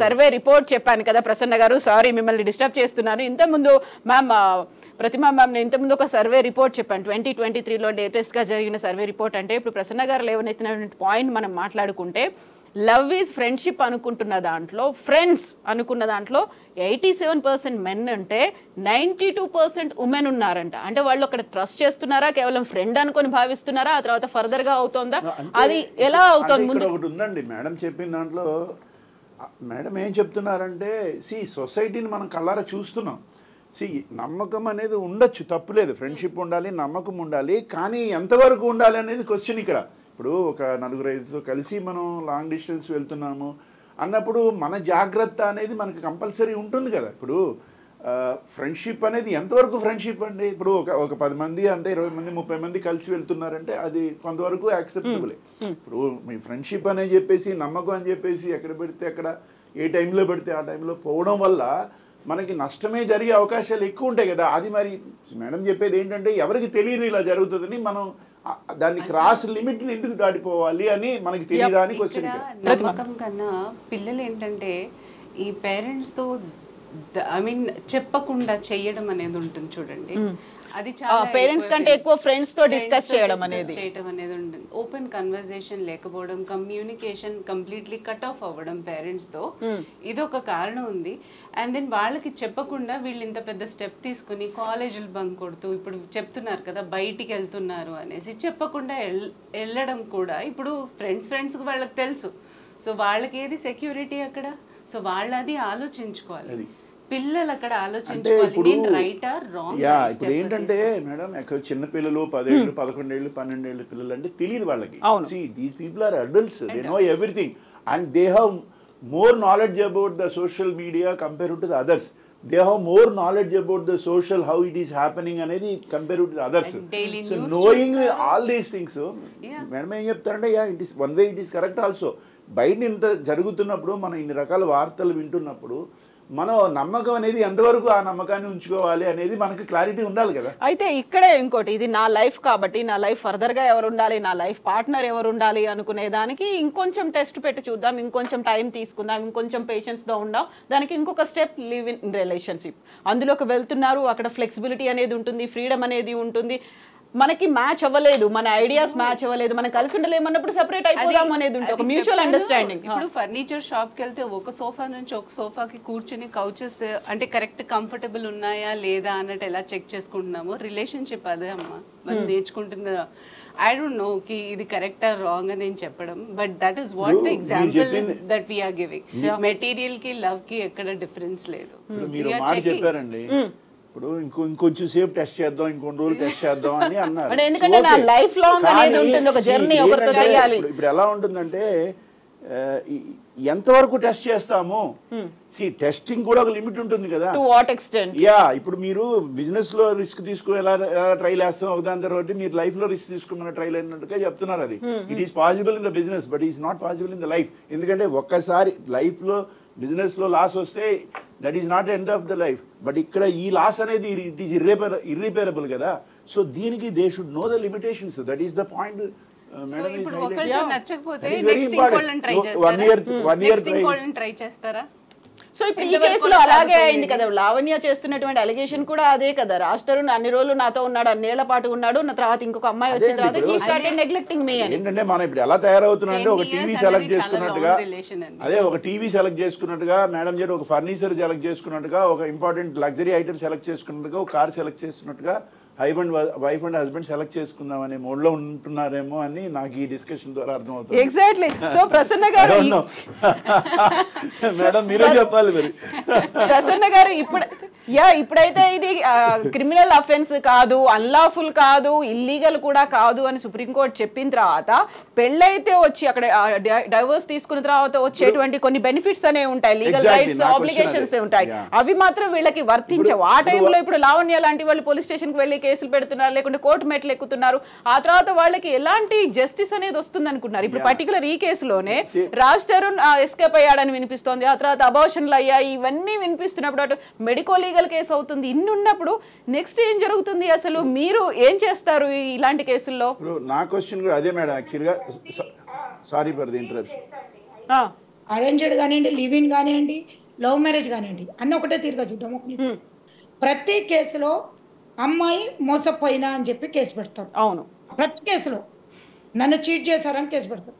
సర్వే రిపోర్ట్ చెప్పాను కదా ప్రసన్న గారు, సారీ మిమ్మల్ని డిస్టర్బ్ చేస్తున్నాను. ఇంతకుముందు మ్యామ్ ప్రతిమా మ్యామ్ నేను ఇంతకుముందు ఒక సర్వే రిపోర్ట్ చెప్పాను 2023లో లేటెస్ట్గా జరిగిన సర్వే రిపోర్ట్. అంటే ఇప్పుడు ప్రసన్న గారు లేవనెత్తిన పాయింట్ మనం మాట్లాడుకుంటే, లవ్ ఈజ్ ఫ్రెండ్షిప్ అనుకుంటున్న దాంట్లో, ఫ్రెండ్స్ అనుకున్న దాంట్లో 87% మెన్ అంటే 92% ఉమెన్ ఉన్నారంట. అంటే వాళ్ళు అక్కడ ట్రస్ట్ చేస్తున్నారా, కేవలం ఫ్రెండ్ అనుకొని భావిస్తున్నారా, ఆ తర్వాత ఫర్దర్ గా అవుతుందా, అది ఎలా అవుతుంది? ముందు ఒకటి ఉందండి మేడం చెప్పిన దాంట్లో. మేడం ఏం చెప్తున్నారంటే, సొసైటీని మనం కళ్ళారా చూస్తున్నాం. నమ్మకం అనేది ఉండొచ్చు, తప్పులేదు, ఫ్రెండ్షిప్ ఉండాలి, నమ్మకం ఉండాలి, కానీ ఎంతవరకు ఉండాలి అనేది క్వశ్చన్ ఇక్కడ. ఇప్పుడు ఒక 4-5తో కలిసి మనం లాంగ్ డిస్టెన్స్ వెళ్తున్నాము అన్నప్పుడు మన జాగ్రత్త అనేది మనకు కంపల్సరీ ఉంటుంది కదా. ఇప్పుడు ఫ్రెండ్షిప్ అనేది ఎంతవరకు ఫ్రెండ్షిప్ అండి? ఇప్పుడు ఒక 10 మంది అంటే 20 మంది 30 మంది కలిసి వెళ్తున్నారంటే అది కొంతవరకు యాక్సెప్టబులే. ఇప్పుడు మీ ఫ్రెండ్షిప్ అని చెప్పేసి, నమ్మకం అని చెప్పేసి ఎక్కడ పెడితే అక్కడ, ఏ టైంలో పెడితే ఆ టైంలో పోవడం వల్ల మనకి నష్టమే జరిగే అవకాశాలు ఎక్కువ ఉంటాయి కదా. అది మరి మేడం చెప్పేది ఏంటంటే, ఎవరికి తెలియదు ఇలా జరుగుతుందని, మనం దాన్ని క్రాస్ లిమిట్ ని ఎందుకు దాటిపోవాలి అని మనకి తెలియదా అని క్వశ్చన్. నమ్మకం కన్నా పిల్లలు ఏంటంటే ఈ పేరెంట్స్ తో చెప్పకుండా చేయడం అనేది ఉంటుంది చూడండి. అది చాలా పేరెంట్స్ కంటే ఎక్కువ ఫ్రెండ్స్ తో డిస్కస్ చేయడం అనేది ఉంటుంది. ఓపెన్ కన్వర్సేషన్ లేకపోవడం, కమ్యూనికేషన్ కంప్లీట్లీ కట్ ఆఫ్ అవ్వడం పేరెంట్స్ తో, ఇది ఒక కారణం ఉంది. అండ్ దెన్ వాళ్ళకి చెప్పకుండా వీళ్ళు ఇంత పెద్ద స్టెప్ తీసుకుని కాలేజీలు బంక్ కొడుతూ ఇప్పుడు చెప్తున్నారు కదా బయటికి వెళ్తున్నారు అనేసి, చెప్పకుండా వెళ్ళడం కూడా ఇప్పుడు ఫ్రెండ్స్ వాళ్ళకి తెలుసు. సో వాళ్ళకి ఏది సెక్యూరిటీ అక్కడ? సో వాళ్ళది ఆలోచించుకోవాలి. పిల్లలు అక్కడ ఆలోచించుకోవాలి, నేను రైట్ ఆర్ రాంగ్. ఇప్పుడు ఏంటంటే మేడం, చిన్న పిల్లలు 10 ఏళ్ళు 11 ఏళ్ళు 12 ఏళ్ళ పిల్లలు అంటే తెలియదు వాళ్ళకి. These people are adults, they know everything and they have more knowledge about the social media compared to the others. They have more knowledge about the social, how it is happening anedi compared to the others. So knowing all these things, madam em cheptarante, it is one way it is correct also. బయట ఇంత జరుగుతున్నప్పుడు మనం ఇన్ని రకాల వార్తలు వింటున్నప్పుడు మనం నమ్మకం అనేది ఎంతవరకు ఆ నమ్మకాన్ని ఉంచుకోవాలి అనేది మనకి క్లారిటీ ఉండాలి కదా. అయితే ఇక్కడే ఇంకోటి, ఇది నా లైఫ్ కాబట్టి నా లైఫ్ ఫర్దర్ గా ఎవరు ఉండాలి, నా లైఫ్ పార్ట్నర్ ఎవరు ఉండాలి అనుకునే దానికి ఇంకొంచెం టెస్ట్ పెట్టి చూద్దాం, ఇంకొంచెం టైం తీసుకుందాం, ఇంకొంచెం పేషెన్స్ తో ఉందాం. దానికి ఇంకొక స్టెప్ లివ్ ఇన్ రిలేషన్షిప్. అందులోకి వెళ్తున్నారు, అక్కడ ఫ్లెక్సిబిలిటీ అనేది ఉంటుంది, ఫ్రీడమ్ అనేది ఉంటుంది. మనకి మ్యాచ్ అవ్వలేదు, మన ఐడియాస్ మ్యాచ్ అవ్వలేదు, మనం కలిసి ఉండలేమన్నప్పుడు సెపరేట్ అయిపోదాం అనేది ఉంటుంది, ఒక మ్యూచువల్ అండర్స్టాండింగ్. ఇప్పుడు ఫర్నిచర్ షాప్ కి వెళ్తే ఒక సోఫా నుంచి ఒక సోఫాకి కూర్చుని కౌచెస్ అంటే కరెక్ట్ కంఫర్టబుల్ ఉన్నాయా లేదా అన్నట్టు ఎలా చెక్ చేసుకుంటున్నాము. రిలేషన్షిప్ అదే అమ్మా మనం నేర్చుకుంటున్న. ఐ డోంట్ నో కి ఇది కరెక్ట్ ఆర్ రాంగ్ అని నేను చెప్పడం, but that is what the example that we are giving. Material కి లవ్ కి ఎక్కడ డిఫరెన్స్ లేదు. చెప్పారండి ఇప్పుడు ఇంకొంచెం సేపు టెస్ట్ చేద్దాం, ఇంకొన్ని రోజులు టెస్ట్ చేద్దాం అని అన్నారు. ఎందుకంటే నా లైఫ్ లాంగ్ అనేది ఉంటుంది, ఒక జర్నీ ఒకరితో చేయాలి. ఇప్పుడు ఎలా ఉంటుందంటే ఎంతవరకు టెస్ట్ చేస్తాము? టెస్టింగ్ కూడా ఒక లిమిట్ ఉంటుంది కదా. To what extent? ఇప్పుడు మీరు బిజినెస్ లో రిస్క్ తీసుకుని ఎలా ట్రైల్ వేస్తాం ఒకదాని తర్వాత మీరు లైఫ్ లో రిస్క్ తీసుకున్న ట్రైల్ అయినట్టుగా చెప్తున్నారు. అది it is possible in the business but is not possible in the life. ఎందుకంటే ఒక్కసారి లైఫ్ లో బిజినెస్ లో లాస్ వస్తే that is not end of the life. But ఇక్కడ ఈ లాస్ అనేది ఇట్ ఈస్ ఇర్రిపేరబుల్ కదా. సో దీనికి they should know the limitations. That is the point. Try చేస్తారా? సో ఇప్పుడు ఈ కేసులో అలాగే అయింది కదా. లావణ్య చేస్తున్నటువంటి అలిగేషన్ కూడా అదే కదా. రాజ్ తరుణ్ అన్ని రోజులు నాతో ఉన్నాడు, అన్నేళ్ల పాటు ఉన్నాడు, నా తర్వాత ఇంకొక అమ్మాయి వచ్చిన తర్వాత హీ స్టార్టెడ్ నెగ్లెక్టింగ్ మీ అని. ఏంటంటే మనం ఇప్పుడు ఎలా తయారవుతున్నా అంటే ఒక టీవీ సెలెక్ట్ చేసుకున్నట్టుగా, అదే ఒక టీవీ సెలెక్ట్ చేసుకున్నట్టుగా, మేడం గారు ఒక ఫర్నిచర్ సెలెక్ట్ చేసుకున్నట్టుగా, ఒక ఇంపార్టెంట్ లగ్జరీ ఐటమ్ సెలెక్ట్ చేసుకున్నట్టుగా, ఒక కార్ సెలెక్ట్ చేస్తున్నట్టుగా వైఫ్ అండ్ హస్బెండ్ సెలెక్ట్ చేసుకుందాం అనే మోడ్ లో ఉంటున్నారేమో అని నాకు ఈ డిస్కషన్ ద్వారా అర్థమవుతుంది. ఎగ్జాక్ట్లీ. సో ప్రసన్న గారు, మేడం మీరే చెప్పాలి మరి. ప్రసన్న గారు ఇప్పుడైతే ఇది క్రిమినల్ అఫెన్స్ కాదు, అన్లాఫుల్ కాదు, ఇల్లీగల్ కూడా కాదు అని సుప్రీంకోర్టు చెప్పిన తర్వాత పెళ్ళైతే వచ్చి అక్కడ డైవర్స్ తీసుకున్న తర్వాత వచ్చేటువంటి కొన్ని బెనిఫిట్స్ అనేవి ఉంటాయి, లీగల్ రైట్స్ ఆబ్లిగేషన్స్ ఉంటాయి, అవి మాత్రం వీళ్ళకి వర్తించవు. ఆ టైంలో ఇప్పుడు లావణ్య లాంటి వాళ్ళు పోలీస్ స్టేషన్ కి వెళ్ళి కేసులు పెడుతున్నారు, లేకుంటే కోర్టు మెట్లు ఎక్కుతున్నారు. ఆ తర్వాత వాళ్ళకి ఎలాంటి జస్టిస్ అనేది వస్తుంది అనుకున్నారు? ఇప్పుడు పర్టికులర్ ఈ కేసులోనే రాజ్ తరుణ్ ఎస్కేప్ అయ్యాడని వినిపిస్తోంది, ఆ తర్వాత అబార్షన్లు అయ్యాయి, ఇవన్నీ వినిపిస్తున్నప్పుడు అటు మెడికో లీగల్ కేసు అవుతుంది. ఇన్ని ఉన్నప్పుడు నెక్స్ట్ ఏం జరుగుతుంది? అసలు మీరు ఏం చేస్తారు ఇలాంటి కేసుల్లో? నా క్వశ్చన్ కూడా అదే మేడం. యాక్చువల్గా sorry for the interruption. Arranged కానివ్వండి, లివ్ ఇన్ కానివ్వండి, లవ్ మ్యారేజ్ కానివ్వండి, అన్ని ఒకటే తీరుగా చూద్దాం. ప్రతి కేసులో అమ్మాయి మోసపోయినా అని చెప్పి కేసు పెడతారు. అవును, ప్రతి కేసులో నన్ను చీట్ చేశారని కేసు పెడతారు.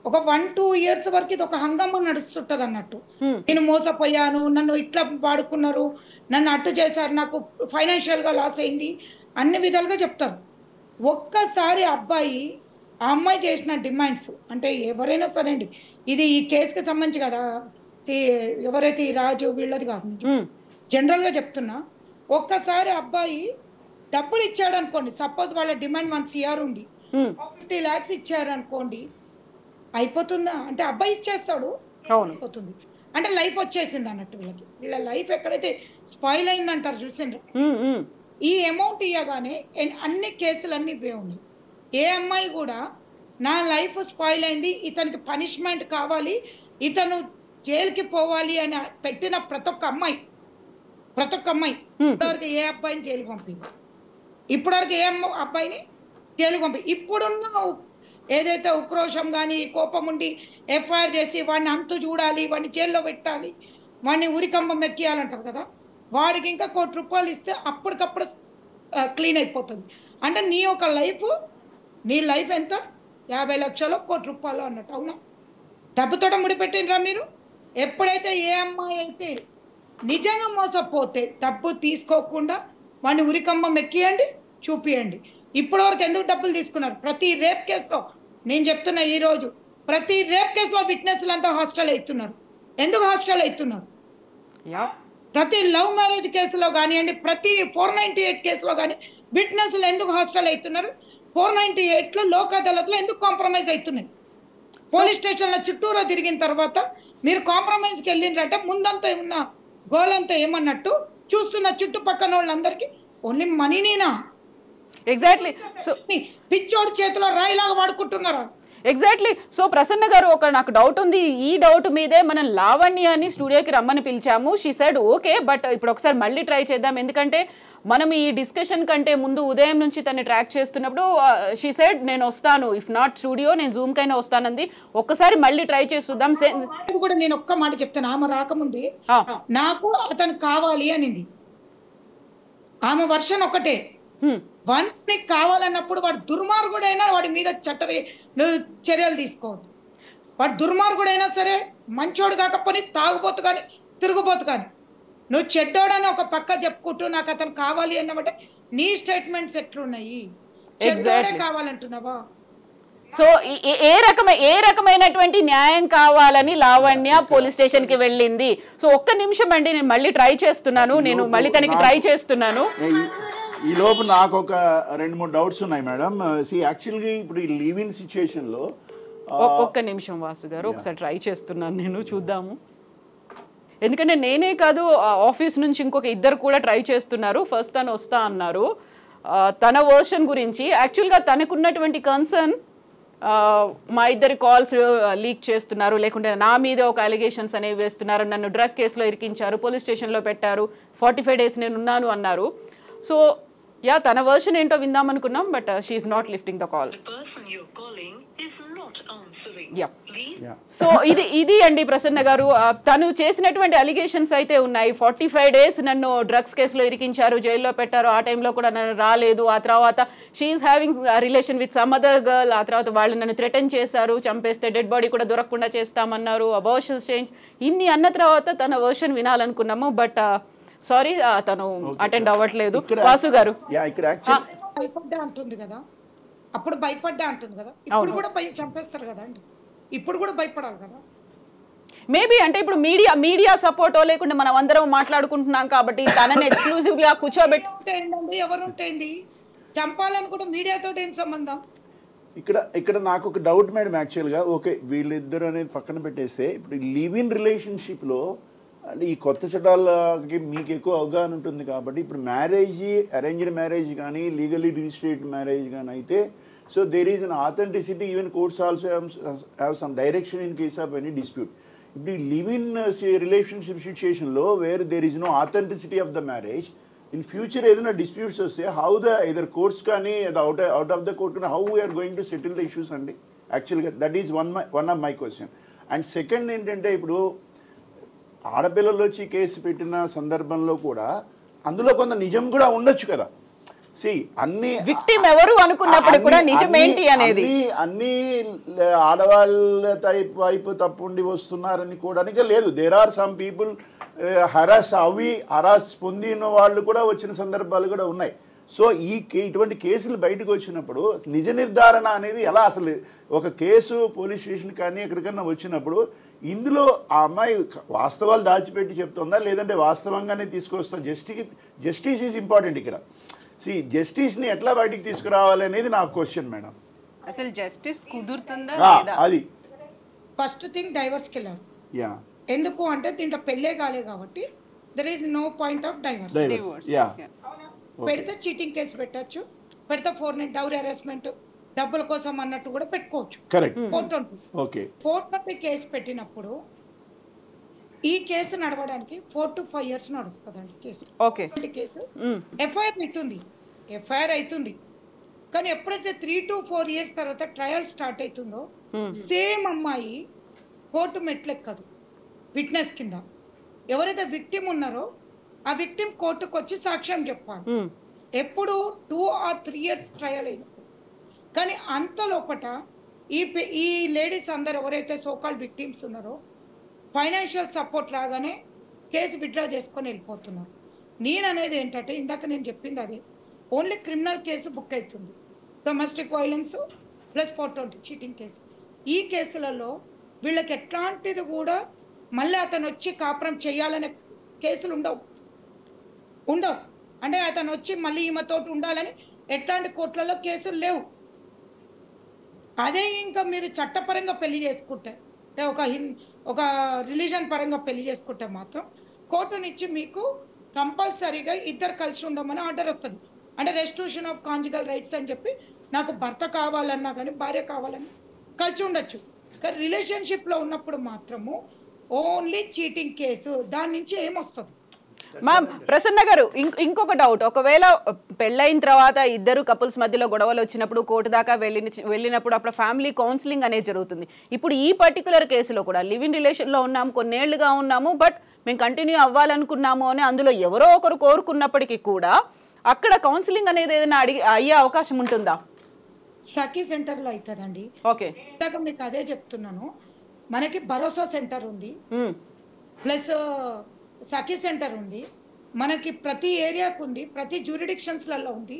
ఒక 1-2 years వరకు ఇది ఒక హంగమ్మ నడుస్తుంటది అన్నట్టు. నేను మోసపోయాను, నన్ను ఇట్లా వాడుకున్నారు, నన్ను అట్టు చేశారు, నాకు ఫైనాన్షియల్ గా లాస్ అయింది, అన్ని విధాలుగా చెప్తారు. ఒక్కసారి అబ్బాయి ఆ అమ్మాయి చేసిన డిమాండ్స్ అంటే ఎవరైనా సరే అండి, ఇది ఈ కేసుకి సంబంధించి కదా, ఎవరైతే ఈ రాజు వీళ్ళది కాదు, జనరల్ గా చెప్తున్నా. ఒక్కసారి అబ్బాయి డబ్బులు ఇచ్చాడు అనుకోండి, సపోజ్ వాళ్ళ డిమాండ్ 1 CR ఉంది, 50 lakhs ఇచ్చారు అనుకోండి, అయిపోతుందా? అంటే అబ్బాయి ఇచ్చేస్తాడు, అయిపోతుంది. అంటే లైఫ్ వచ్చేసింది అన్నట్టు వీళ్ళకి. వీళ్ళ లైఫ్ ఎక్కడైతే స్పాయిల్ అయింది అంటారు చూసిండ్రు, ఈ అమౌంట్ ఇవ్వగానే అన్ని కేసులన్నీ ఇవే ఉన్నాయి. ఏ అమ్మాయి కూడా నా లైఫ్ స్పాయిల్ అయింది, ఇతనికి పనిష్మెంట్ కావాలి, ఇతను జైలుకి పోవాలి అని పెట్టిన ప్రతి ఒక్క అమ్మాయి ఇప్పటివరకు ఏ అబ్బాయిని జైలుకి పంపింది, ఇప్పటివరకు ఏ అబ్బాయిని జైలుకి పంపి, ఇప్పుడున్న ఏదైతే ఉక్రోషం కానీ కోపం ఉండి ఎఫ్ఐఆర్ చేసి వాడిని అంతు చూడాలి, వాడిని జైల్లో పెట్టాలి, వాడిని ఉరికంబం ఎక్కియాలంటారు కదా, వాడికి ఇంకా ₹1 కోటి ఇస్తే అప్పటికప్పుడు క్లీన్ అయిపోతుంది. అంటే నీ ఒక లైఫ్, నీ లైఫ్ ఎంత? 50 లక్షలు ₹1 కోటి అన్నట్టు. అవునా? డబ్బుతోట ముడిపెట్టినరా మీరు? ఎప్పుడైతే ఏ అమ్మాయి అయితే నిజంగా మోసపోతే డబ్బు తీసుకోకుండా వాడిని ఉరికంబం ఎక్కియండి, చూపియండి. ఇప్పటి వరకు ఎందుకు డబ్బులు తీసుకున్నారు? ప్రతి రేప్ కేసులో నేను చెప్తున్నా, ఈ రోజు ప్రతి రేప్ కేసులో విట్నెస్లు అంతా హాస్టల్ అవుతున్నారు. ఎందుకు హాస్టల్ అవుతున్నారు? ప్రతి లవ్ మ్యారేజ్ కేసులో కానివ్వండి, ప్రతి 498 కేసులో కానీ విట్నెస్లు ఎందుకు హాస్టల్ అవుతున్నారు? 498లో లోక్ అదాలత్లో ఎందుకు కాంప్రమైజ్ అవుతున్నాయి? పోలీస్ స్టేషన్ల చుట్టూరా తిరిగిన తర్వాత మీరు కాంప్రమైజ్కి వెళ్ళినట్టే ముందంతా ఉన్న గోల్ అంతా ఏమన్నట్టు చూస్తున్న చుట్టుపక్కల వాళ్ళందరికీ ఓన్లీ మనీనేనా? ఎగ్జాక్ట్లీ. సో పిచ్చోడి చేతిలో రాయిలాగా వాడుకుంటున్నారా? ఎగ్జాక్ట్లీ. సో ప్రసన్న గారు, నాకు డౌట్ ఉంది. ఈ డౌట్ మీదే మనం లావణ్యని స్టూడియోకి రమ్మని పిలిచాము. షీ సెడ్ ఓకే, బట్ ఇప్పుడు ఒకసారి మళ్ళీ ట్రై చేద్దాం. ఎందుకంటే మనం ఈ డిస్కషన్ కంటే ముందు ఉదయం నుంచి తను ట్రాక్ చేస్తున్నప్పుడు షీ సెడ్ నేను వస్తాను, ఇఫ్ నాట్ స్టూడియో నేను జూమ్ కైనా వస్తానంది. ఒక్కసారి మళ్ళీ ట్రై చేసి చూద్దాం. కూడా నేను ఒక్క మాట చెప్తాను, ఆమె రాకముందే నాకు అతను కావాలి అనింది. ఆమె వర్షన్ ఒకటే, వన్స్ కావాలన్నప్పుడు వాడు దుర్మార్గుడైనా వాడి మీద చర్యలు తీసుకోవద్దు. వాడు దుర్మార్గుడైనా సరే, మంచోడు కాకపోతే తాగుబోతు కానీ తిరుగుబోతు కానీ, నువ్వు చెడ్డోడని ఒక పక్క చెప్పుకుంటూ నాకు అతను కావాలి అన్నమాట. నీ స్టేట్మెంట్స్ ఎట్లున్నాయి? చెడ్డోడే కావాలంటున్నావా? సో ఏ రకమైనటువంటి న్యాయం కావాలని లావణ్య పోలీస్ స్టేషన్ కి వెళ్ళింది? సో ఒక్క నిమిషం అండి, నేను మళ్ళీ ట్రై చేస్తున్నాను, నేను మళ్ళీ తనకి ట్రై చేస్తున్నాను. ఈ లోపు నాకు ఒక 2-3 డౌట్స్ ఉన్నాయి మేడం. యాక్చువల్గా ఇప్పుడు ఈ లివ్ ఇన్ సిచ్యుయేషన్లో ఒక్క నిమిషం వాసు గారు, ఒకసారి ట్రై చేస్తున్నాను నేను, చూద్దాము. ఎందుకంటే నేనే కాదు, ఆఫీస్ నుంచి ఇంకొక ఇద్దరు కూడా ట్రై చేస్తున్నారు. ఫస్ట్ తను వస్తా అన్నారు. తన వర్షన్ గురించి యాక్చువల్గా తనకున్నటువంటి కన్సర్న్, మా ఇద్దరి కాల్స్ లీక్ చేస్తున్నారు, లేకుంటే నా మీద ఒక అలిగేషన్స్ అనేవి వేస్తున్నారు, నన్ను డ్రగ్ కేసులో ఇరికించారు, పోలీస్ స్టేషన్లో పెట్టారు, 45 days నేను ఉన్నాను అన్నారు. సో యా, తన వర్షన్ ఏంటో విందాం అనుకున్నాం, but she is not lifting the call. So ఇది అండి ప్రసన్న గారు, తను చేసినటువంటి అలిగేషన్స్ అయితే ఉన్నాయి. 45 days నన్ను డ్రగ్స్ కేసులో ఇరికించారు, జైల్లో పెట్టారు, ఆ టైంలో కూడా నన్ను రాలేదు. ఆ తర్వాత she is having relation with some other girl. ఆ తర్వాత వాళ్ళు నన్ను థ్రెటన్ చేశారు, చంపేస్తే డెడ్ బాడీ కూడా దొరకకుండా చేస్తామన్నారు, అబార్షన్స్ చేంజ్, ఇన్ని అన్న తర్వాత తన వర్షన్ వినాలనుకున్నాము. బట్ సారీ, తను అటెండ్ అవ్వట్లేదు. వాసు గారు, భయపడ్డా అంటుంది కదా, అప్పుడు భయపడ్డా అంటుంది కదా, ఇప్పుడు కూడా చంపేస్తారు కదా అండి, ఇప్పుడు కూడా భయపడాలి కదా. మేబీ అంటే ఇప్పుడు మీడియా సపోర్టో లేకుంటే మనం అందరం మాట్లాడుకుంటున్నాం కాబట్టి తనని ఎక్స్క్లూజివ్ గా కూర్చోబెట్టి ఎవరుంటేంది చంపాలని కూడా మీడియాతో ఏం సంబంధం? ఇక్కడ నాకు ఒక డౌట్ మేడం, యాక్చువల్గా ఓకే వీళ్ళిద్దరు అనేది పక్కన పెట్టేస్తే, ఇప్పుడు లివ్ ఇన్ రిలేషన్షిప్లో అంటే ఈ కొత్త చట్టాలకి మీకు ఎక్కువ అవగాహన ఉంటుంది కాబట్టి, ఇప్పుడు మ్యారేజ్, అరేంజ్డ్ మ్యారేజ్ కానీ లీగలీ రిజిస్టర్డ్ మ్యారేజ్ కానీ అయితే, so there is an authenticity, even courts also have some direction in case of any dispute. ఇప్పుడు ఈ లివ్ ఇన్ రిలేషన్షిప్ సిచ్యుయేషన్లో where there is no authenticity of the marriage, in future ఏదైనా disputes వస్తే how the either courts కానీ out of the court కానీ how we are going to settle the issues అండి. యాక్చువల్గా that is one of my question. And second ఏంటంటే, ఇప్పుడు ఆడపిల్లలు వచ్చి కేసు పెట్టిన సందర్భంలో కూడా అందులో కొంత నిజం కూడా ఉండొచ్చు కదా. అన్ని విక్టిమ్ ఎవరు అనుకున్నప్పుడు కూడా నిజమేంటి అనేది అన్ని ఆడవాళ్ళ వైపు తప్పుండి వస్తున్నారని కూడా లేదు. There are some people harass పొందిన వాళ్ళు కూడా వచ్చిన సందర్భాలు కూడా ఉన్నాయి. సో ఇటువంటి కేసులు బయటకు వచ్చినప్పుడు నిజ నిర్ధారణ అనేది ఎలా, అసలు ఒక కేసు పోలీస్ స్టేషన్ కానీ ఎక్కడికన్నా వచ్చినప్పుడు ఇందులో ఆ అమ్మాయి వాస్తవాలు దాచిపెట్టి చెప్తుందా లేదంటే వాస్తవంగానే తీసుకొస్తా? జస్టిస్ ఈజ్ ఇంపార్టెంట్ ఇక్కడ. జస్టిస్ని ఎట్లా బయటికి తీసుకురావాలి అనేది నా క్వశ్చన్ మేడం. అసలు జస్టిస్ కుదురుతుందా? అది ఫస్ట్ థింగ్ డైవర్స్కి వెళ్ళారు. ఎందుకు అంటే దీంట్లో పెళ్ళే కాలే కాబట్టి there is no point of divorce. పెడితే చీటింగ్ కేసు పెట్టచ్చు, పెడితే 4 డౌరీ హెరాస్మెంట్ డబ్బుల కోసం అన్నట్టు కూడా పెట్టుకోవచ్చు. ఫోర్త్ కేసు పెట్టినప్పుడు ఈ కేసు నడవడానికి 4 to 5 years నడుస్తుందండి కేసు. కేసు ఎఫ్ఐఆర్ అవుతుంది కానీ ఎప్పుడైతే 3 to 4 years తర్వాత ట్రయల్ స్టార్ట్ అవుతుందో సేమ్ అమ్మాయి కోర్టు మెట్లెక్కదు విట్నెస్ కింద. ఎవరైతే విక్టిమ్ ఉన్నారో ఆ విక్టిమ్ కోర్టుకు వచ్చి సాక్ష్యం చెప్పాలి. ఎప్పుడు 2 or 3 years ట్రయల్ అయినప్పుడు. కానీ అంత లోపట ఈ లేడీస్ అందరు ఎవరైతే సోకాల్డ్ విక్టిమ్స్ ఉన్నారో ఫైనాన్షియల్ సపోర్ట్ రాగానే కేసు విత్డ్రా చేసుకొని వెళ్ళిపోతున్నారు. నేను అనేది ఏంటంటే ఇందాక నేను చెప్పింది అదే, ఓన్లీ క్రిమినల్ కేసు బుక్ అవుతుంది, domestic violence plus 420 cheating case. ఈ కేసులలో వీళ్ళకి ఎట్లాంటిది కూడా మళ్ళీ అతను వచ్చి కాపురం చేయాలనే కేసులు ఉండవు. అంటే అతను వచ్చి మళ్ళీ ఈమెతోటి ఉండాలని ఎట్లాంటి కోర్టులలో కేసులు లేవు. అదే ఇంకా మీరు చట్టపరంగా పెళ్లి చేసుకుంటే, ఒక రిలీజన్ పరంగా పెళ్లి చేసుకుంటే మాత్రం కోర్టునిచ్చి మీకు కంపల్సరీగా ఇద్దరు కలిసి ఉండమని ఆర్డర్ వస్తుంది. అంటే రెస్టిట్యూషన్ ఆఫ్ కాంజుగల్ రైట్స్ అని చెప్పి, నాకు భర్త కావాలన్నా కానీ భార్య కావాలన్నా కలిసి ఉండొచ్చు. కానీ రిలేషన్షిప్లో ఉన్నప్పుడు మాత్రము ఓన్లీ చీటింగ్ కేసు, దాని నుంచి ఏమొస్తుంది? మ్యామ్ ప్రసన్న గారు, ఇంకొక డౌట్, ఒకవేళ పెళ్ళైన తర్వాత ఇద్దరు కపుల్స్ మధ్యలో గొడవలు వచ్చినప్పుడు కోర్టు దాకా వెళ్ళినప్పుడు అప్పుడు ఫ్యామిలీ కౌన్సిలింగ్ అనేది జరుగుతుంది. ఇప్పుడు ఈ పర్టికులర్ కేసులో కూడా లివ్ ఇన్ రిలేషన్లో ఉన్నాము, కొన్నేళ్లుగా ఉన్నాము, బట్ మేము కంటిన్యూ అవ్వాలనుకున్నాము అని అందులో ఎవరో ఒకరు కోరుకున్నప్పటికీ కూడా అక్కడ కౌన్సిలింగ్ అనేది ఏదైనా అయ్యే అవకాశం ఉంటుందా? సఖీ సెంటర్లో అవుతుందండి. ఓకే, ఇందాక మీకు అదే చెప్తున్నాను. మనకి భరోసా సెంటర్ ఉంది, ప్లస్ సఖీ సెంటర్ ఉంది, మనకి ప్రతి ఏరియాకు ఉంది, ప్రతి జ్యూరిడిక్షన్స్లలో ఉంది.